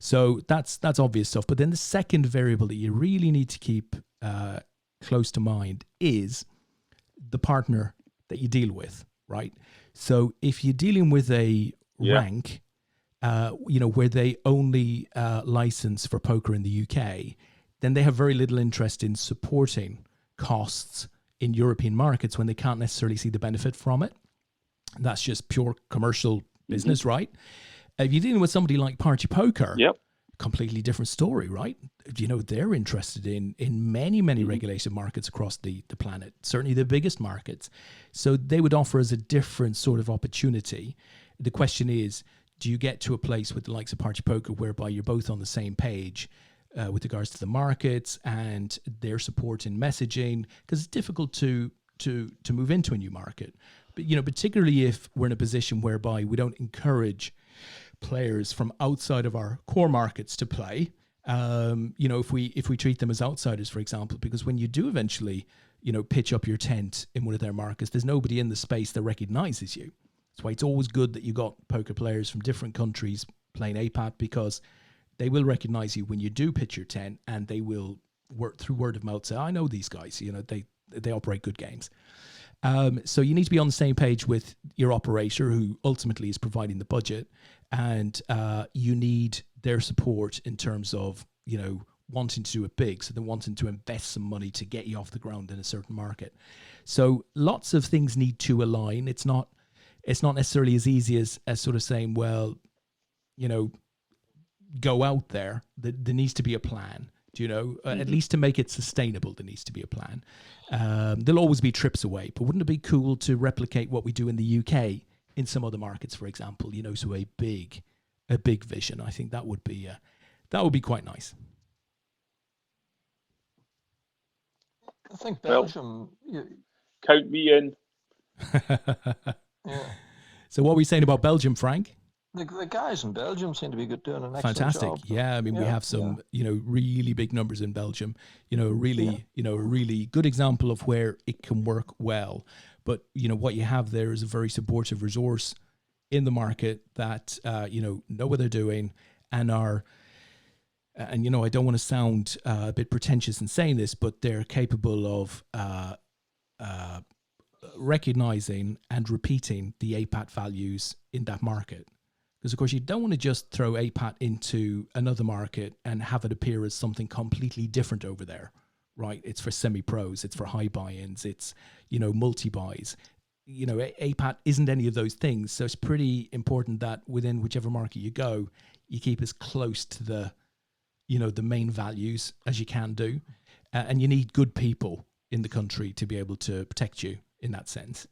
So that's obvious stuff. But then the second variable that you really need to keep close to mind is the partner that you deal with, right? So if you're dealing with a rank, you know, where they only license for poker in the UK, then they have very little interest in supporting costs in European markets when they can't necessarily see the benefit from it. That's just pure commercial business, right? If you're dealing with somebody like Party Poker, completely different story, right? You know, they're interested in many regulated markets across the planet, certainly the biggest markets. So they would offer us a different sort of opportunity. The question is, do you get to a place with the likes of Party Poker whereby you're both on the same page with regards to the markets and their support in messaging? Because it's difficult to move into a new market. But, you know, particularly if we're in a position whereby we don't encourage players from outside of our core markets to play, you know, if we treat them as outsiders, for example, because when you do eventually, you know, pitch up your tent in one of their markets, there's nobody in the space that recognizes you. That's why it's always good that you got poker players from different countries playing APAT, because they will recognize you when you do pitch your tent, and they will work through word of mouth say, I know these guys, you know, they operate good games. So you need to be on the same page with your operator, who ultimately is providing the budget, and you need their support in terms of, you know, wanting to do it big, so they're wanting to invest some money to get you off the ground in a certain market. So lots of things need to align. It's not necessarily as easy as sort of saying, well, you know, go out there. There needs to be a plan. You know, at least to make it sustainable, there needs to be a plan. There'll always be trips away, but wouldn't it be cool to replicate what we do in the UK in some other markets, for example? You know, so a big vision. I think that would be quite nice. I think Belgium. Count me in. Yeah. So what were you saying about Belgium, Frank? The guys in Belgium seem to be doing an excellent Fantastic job. Yeah, I mean, we have some, you know, really big numbers in Belgium. You know, you know, a really good example of where it can work well. But, you know, what you have there is a very supportive resource in the market that, you know what they're doing and are, and, you know, I don't want to sound a bit pretentious in saying this, but they're capable of recognizing and repeating the APAT values in that market. Because, of course, you don't want to just throw APAT into another market and have it appear as something completely different over there, right? It's for semi-pros, it's for high buy-ins, it's, you know, multi-buys. You know, APAT isn't any of those things. So it's pretty important that within whichever market you go, you keep as close to the, you know, the main values as you can do. And you need good people in the country to be able to protect you in that sense.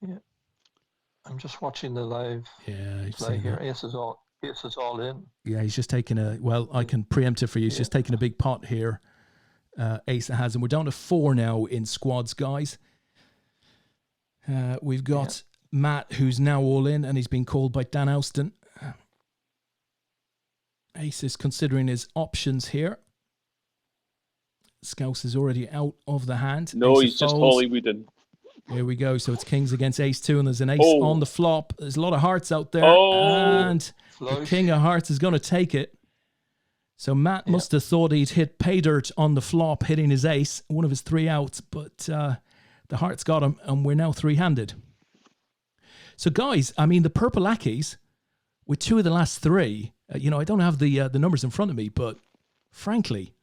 Yeah, I'm just watching the live play here. Ace is all in. Yeah, he's just taking I can preempt it for you. He's just taking a big pot here. Ace has, and we're down to 4 now in squads, guys. We've got Matt, who's now all in, and he's been called by Dan Austin. Ace is considering his options here. Scouse is already out of the hand. No, Ace he's just Hollywooding. Here we go. So it's kings against ace 2, and there's an ace on the flop. There's a lot of hearts out there, and the king of hearts is going to take it. So Matt must have thought he'd hit pay dirt on the flop, hitting his ace, one of his 3 outs, but the hearts got him, and we're now 3-handed. So guys, I mean, the purple lackeys, with 2 of the last 3, you know, I don't have the numbers in front of me, but frankly,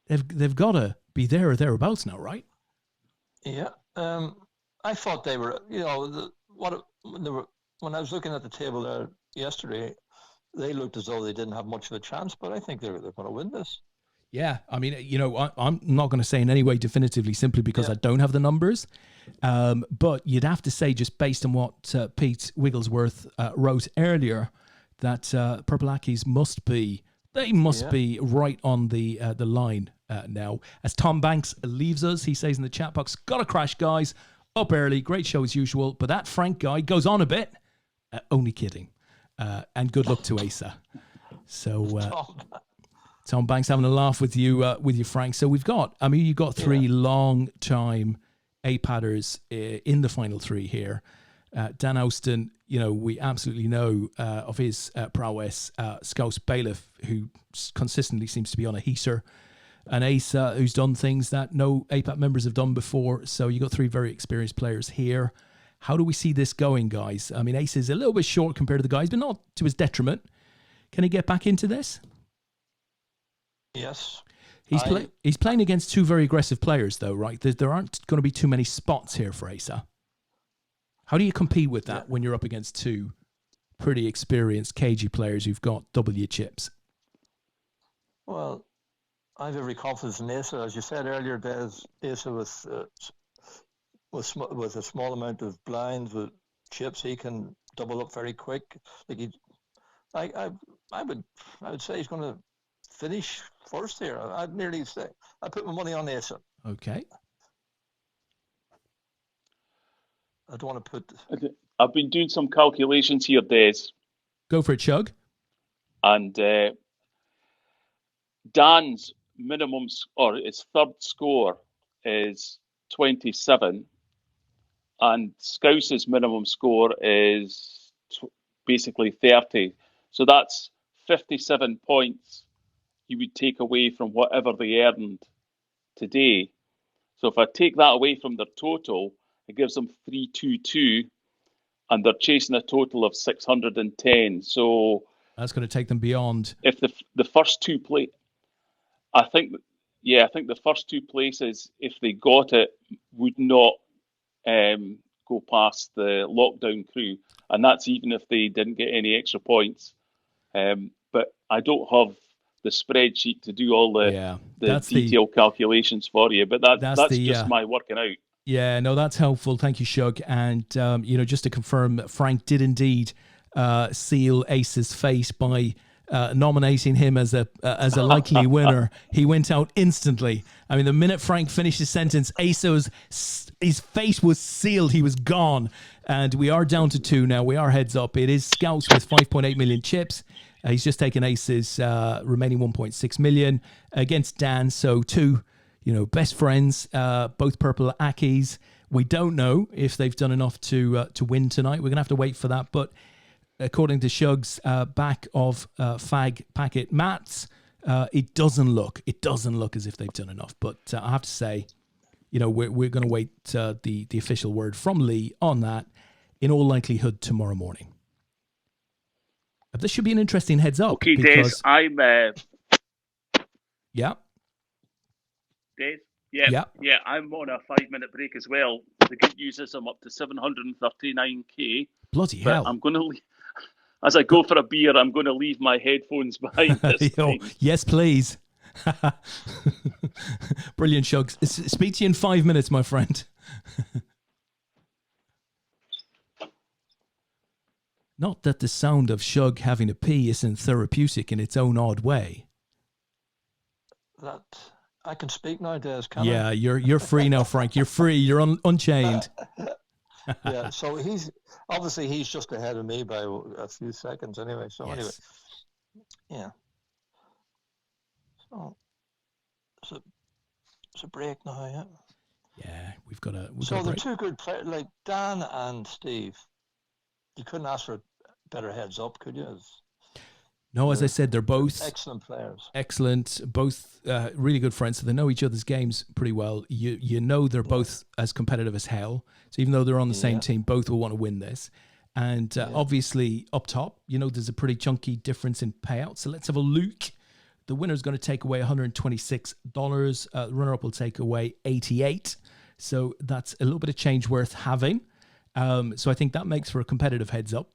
they've got to be there or thereabouts now, right? Yeah. I thought they were, you know, when I was looking at the table there yesterday, they looked as though they didn't have much of a chance, but I think they're going to win this. Yeah, I mean, you know, I'm not going to say in any way definitively simply because I don't have the numbers, but you'd have to say, just based on what Pete Wigglesworth wrote earlier, that Purple Lackeys must be right on the line now. As Tom Banks leaves us, he says in the chat box, "Got a crash, guys. Up early, great show as usual, but that Frank guy goes on a bit." Only kidding. And good luck to Asa. So Tom Banks having a laugh with you, Frank. So you've got 3 long-time APATers in the final 3 here. Dan Austin, you know, we absolutely know of his prowess. Scouse Bailiff, who consistently seems to be on a heater. And Ace, who's done things that no APAT members have done before. So you got 3 very experienced players here. How do we see this going, guys? I mean, Ace is a little bit short compared to the guys, but not to his detriment. Can he get back into this? Yes. He's playing against 2 very aggressive players, though, right? There aren't going to be too many spots here for Asa. How do you compete with that when you're up against 2 pretty experienced, cagey players who've got W chips. Well, I have every confidence in Asa. As you said earlier, Des, Asa with a small amount of blinds with chips, he can double up very quick. I would say he's going to finish first here. I'd nearly say I put my money on Asa. Okay. I don't want to put. I've been doing some calculations here, Des, Go for it, Shug. and Dan's minimum or his third score is 27, and Scouse's minimum score is basically 30. So that's 57 points you would take away from whatever they earned today. So if I take that away from their total, it gives them 322, and they're chasing a total of 610. So that's going to take them beyond. If the first two I think the first two places, if they got it, would not go past the lockdown crew, and that's even if they didn't get any extra points. But I don't have the spreadsheet to do all the detailed calculations for you. But that's just my working out. Yeah, no, that's helpful. Thank you, Shug. And just to confirm, Frank did indeed seal Ace's face by nominating him as a likely winner. He went out instantly. I mean, the minute Frank finished his sentence, his face was sealed. He was gone. And we are down to 2 now. We are heads up. It is Scouts with 5.8 million chips. He's just taken Ace's remaining 1.6 million against Dan. So 2, best friends, both purple Ackies. We don't know if they've done enough to win tonight. We're going to have to wait for that. But according to Shug's back of fag packet mats, it doesn't look as if they've done enough. But I have to say, we're going to wait the official word from Leigh on that, in all likelihood tomorrow morning. This should be an interesting heads up. Okay, because... Des, I'm. Yeah. Des? Yeah, I'm on a 5-minute break as well. The good news is I'm up to 739k. Bloody hell! I'm going to leave. As I go for a beer, I'm going to leave my headphones behind this time. Yes, please. Brilliant, Shug. Speak to you in 5 minutes, my friend. Not that the sound of Shug having a pee isn't therapeutic in its own odd way. That I can speak now, Des. Can I? Yeah, you're free now, Frank. You're free. You're unchained. Yeah, so he's just ahead of me by a few seconds anyway. So yes. Anyway, yeah. So it's a break now, yeah. Yeah, we've got a. So they're two good players, like Dan and Steve. You couldn't ask for a better heads up, could you? No, as I said, they're both excellent players. Excellent, both really good friends, so they know each other's games pretty well. You know they're both as competitive as hell. So even though they're on the same team, both will want to win this. And obviously, up top, there's a pretty chunky difference in payout. So let's have a look. The winner's going to take away $126. The runner-up will take away $88. So that's a little bit of change worth having. So I think that makes for a competitive heads up.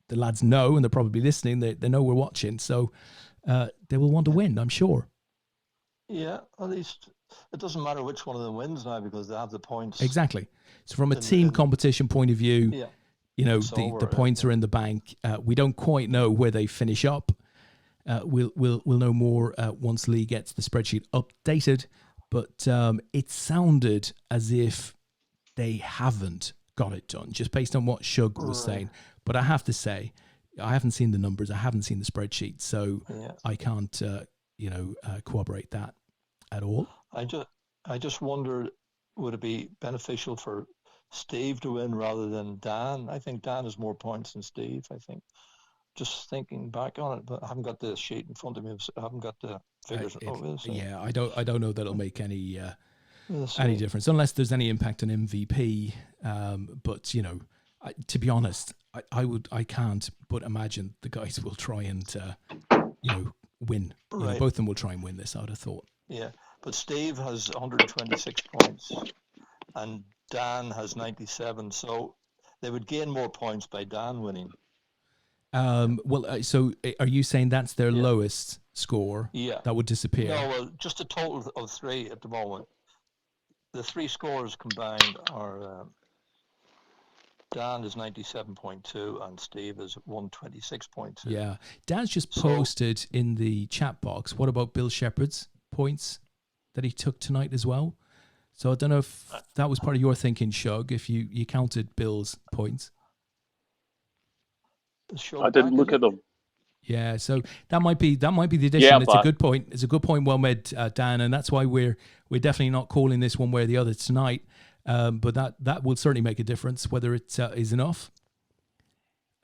The lads know, and they're probably listening. They know we're watching, so they will want to win, I'm sure. Yeah, at least it doesn't matter which one of them wins now because they have the points. Exactly. So from a team competition point of view, the points are in the bank. We don't quite know where they finish up. We'll know more once Leigh gets the spreadsheet updated. But it sounded as if they haven't got it done, just based on what Shug was saying. But I have to say, I haven't seen the numbers. I haven't seen the spreadsheet, so I can't, corroborate that at all. I just wondered, would it be beneficial for Steve to win rather than Dan? I think Dan has more points than Steve. I think. Just thinking back on it, but I haven't got the sheet in front of me. I haven't got the figures. Yeah, I don't know that it'll make any difference unless there's any impact on MVP. But to be honest, I can't but imagine the guys will try and win. Right. Both of them will try and win this, I would have thought. Yeah, but Steve has 126 points and Dan has 97. So they would gain more points by Dan winning. So are you saying that's their Yeah. lowest score? Yeah. That would disappear. No, well, just a total of 3 at the moment. The 3 scores combined are Dan is 97.2 and Steve is 126.2. Yeah. Dan's just So- posted in the chat box. What about Bill Shepherd's points that he took tonight as well? So I don't know if that was part of your thinking, Shug, if you counted Bill's points. Is Shug I didn't back, look is at them. Yeah, so that might be the addition. Yeah, It's a but- good point. It's a good point, well made, Dan, and that's why we're definitely not calling this one way or the other tonight. But that will certainly make a difference. Whether it is enough,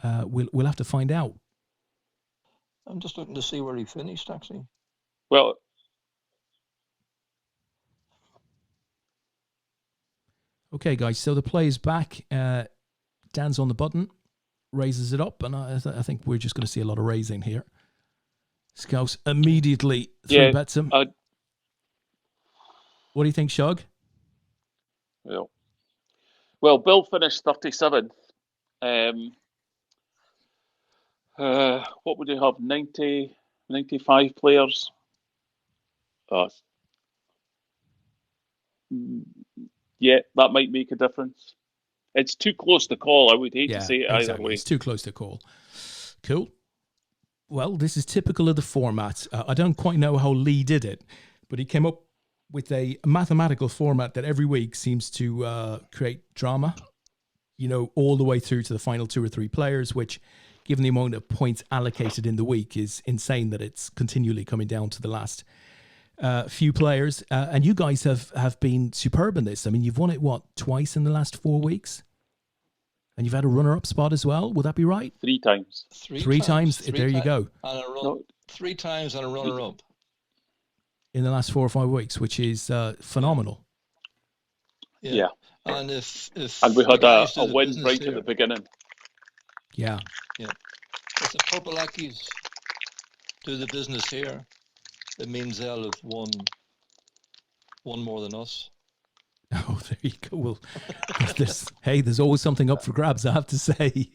we'll have to find out. I'm just looking to see where he finished, actually. Well, Okay, guys. So the play is back. Dan's on the button, raises it up, and I think we're just going to see a lot of raising here. Scouse immediately Yeah, bets him. I- What do you think, Shug? well, Bill finished 37th. What would you have? 90, 95 players. Yeah, that might make a difference. It's too close to call. I would hate to say it either exactly. way. It's too close to call. Cool. Well, this is typical of the format. I don't quite know how Leigh did it, but he came up with a mathematical format that every week seems to create drama, all the way through to the final 2 or 3 players, which, given the amount of points allocated in the week, is insane that it's continually coming down to the last few players. And you guys have been superb in this. I mean, you've won it, twice in the last 4 weeks? And you've had a runner-up spot as well. Would that be right? 3 times. 3 times. There you go. And a run, No. 3 times and a runner-up. In the last 4 or 5 weeks, which is phenomenal. Yeah. And if And we the had guys do a the win business right here, at the beginning. Yeah. if the Purple Lackeys do the business here, it means they'll have won more than us. Oh, there you go. Well, there's always something up for grabs, I have to say.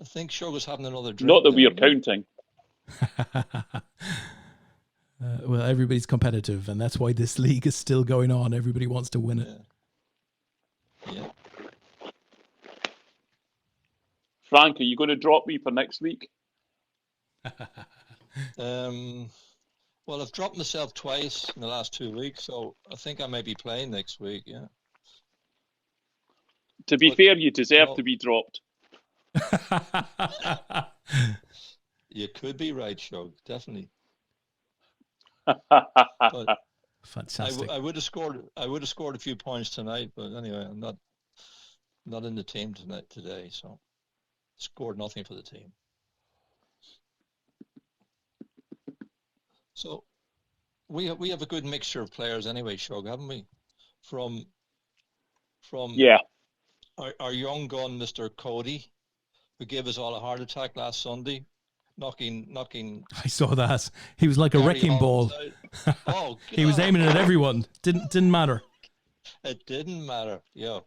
I think Shug was having another drink. Not that we there, are counting. Well, everybody's competitive, and that's why this league is still going on. Everybody wants to win it. Yeah. Frank, are you going to drop me for next week? Well, I've dropped myself twice in the last 2 weeks, so I think I may be playing next week. Yeah. To be But- fair, you deserve no. to be dropped. You could be right, Shug. Definitely. But But Fantastic. I would have scored. I would have scored a few points tonight, but anyway, I'm not in the team today, so scored nothing for the team. So we have a good mixture of players anyway, Shug, haven't we? From yeah, our young gun, Mr. Cody, who gave us all a heart attack last Sunday, knocking. I saw that. He was like a Gary wrecking ball. Holmes out. Oh, He was God. aiming at everyone. Didn't matter. It didn't matter, yeah.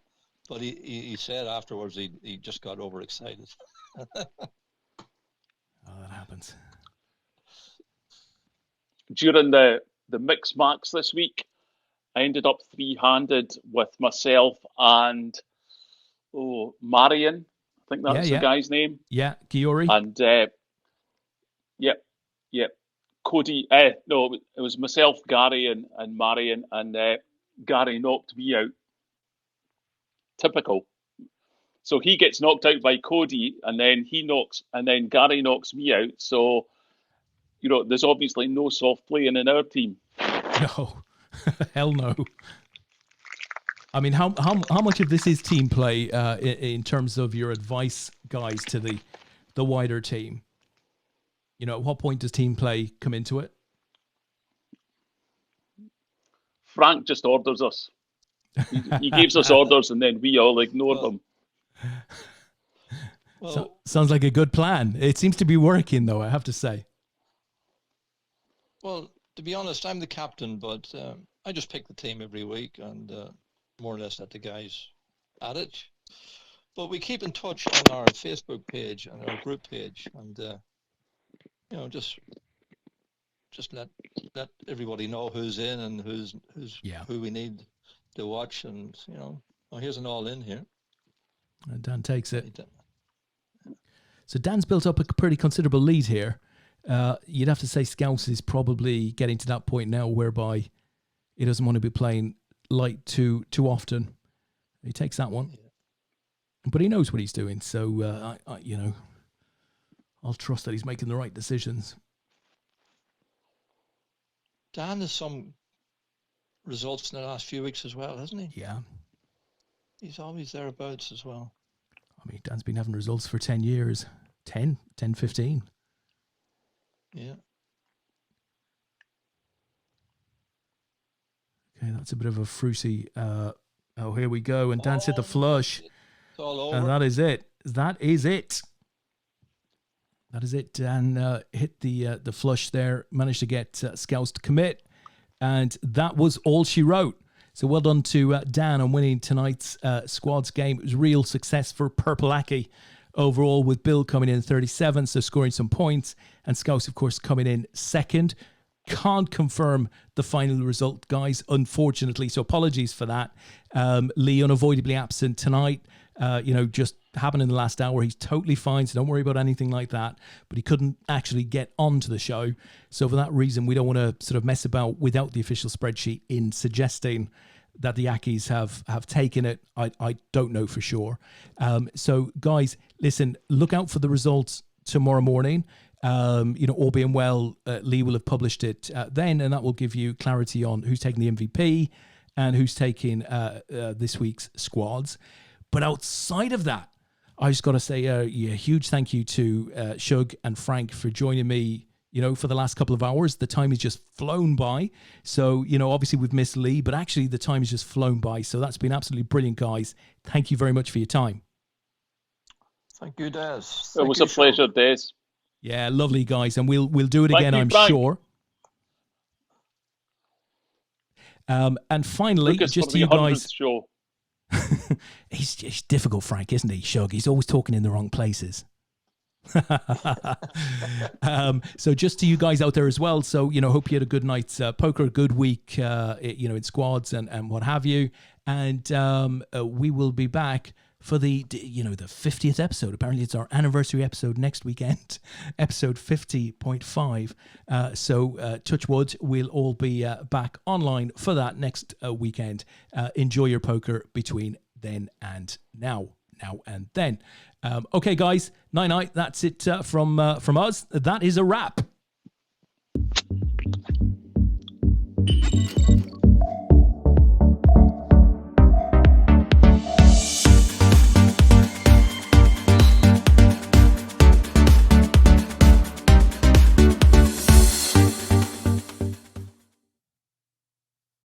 But he said afterwards he just got overexcited. Oh, that happens. during the mix max this week, I ended up 3-handed with myself and Marion. I think that's Yeah. the guy's name. Yeah, Giori. And yep. Cody. No, it was myself, Gary, and Marion, and Gary knocked me out. Typical. So he gets knocked out by Cody, and then Gary knocks me out. So, there's obviously no soft playing in our team. No, hell no. I mean, how much of this is team play in terms of your advice, guys, to the wider team? At what point does team play come into it? Frank just orders us. He gives us orders, and then we all ignore them. Well, Sounds like a good plan. It seems to be working, though, I have to say. well, to be honest, I'm the captain, but I just pick the team every week and more or less let the guys adage. But we keep in touch on our Facebook page and our group page, and just let everybody know who's in and who's who we need to watch, and here's an all in here. And Dan takes it. So Dan's built up a pretty considerable lead here. You'd have to say Scouse is probably getting to that point now whereby he doesn't want to be playing light too often. He takes that one. Yeah. But he knows what he's doing, so I'll trust that he's making the right decisions. Dan has some results in the last few weeks as well, hasn't he? Yeah. He's always thereabouts as well. I mean, Dan's been having results for 10 years. 10, 15. Yeah. Okay, that's a bit of a fruity... here we go. And Dan's hit the flush. All over. And that is it. That is it. Dan hit the flush there, managed to get Scouse to commit, and that was all she wrote. So well done to Dan on winning tonight's squads game. It was a real success for Purple Aki overall, with Bill coming in 37th, so scoring some points, and Scouse, of course, coming in second. Can't confirm the final result, guys, unfortunately, so apologies for that. Leigh unavoidably absent tonight. Just happened in the last hour. He's totally fine, so don't worry about anything like that. But he couldn't actually get onto the show. So for that reason, we don't want to sort of mess about without the official spreadsheet in suggesting that the Ackies have taken it. I don't know for sure. So guys, listen, look out for the results tomorrow morning. All being well, Leigh will have published it then, and that will give you clarity on who's taking the MVP and who's taking this week's squads. But outside of that, I just got to say a huge thank you to Shug and Frank for joining me, for the last couple of hours. The time has just flown by. So, obviously we've missed Leigh, but actually the time has just flown by. So that's been absolutely brilliant, guys. Thank you very much for your time. Thank you, Des. It was a pleasure, Des. Yeah, lovely, guys. And we'll do it again, I'm Frank. sure. And finally, Lucas, just for to you the guys... 100th show. He's difficult, Frank, isn't he, Shug? He's always talking in the wrong places. So just to you guys out there as well. So, hope you had a good night's poker, a good week, in squads and what have you. And we will be back for the 50th episode. Apparently it's our anniversary episode next weekend, episode 50.5. So touch wood, we'll all be back online for that next weekend. Enjoy your poker between then and now and then. Okay, guys, night. That's it from us. That is a wrap.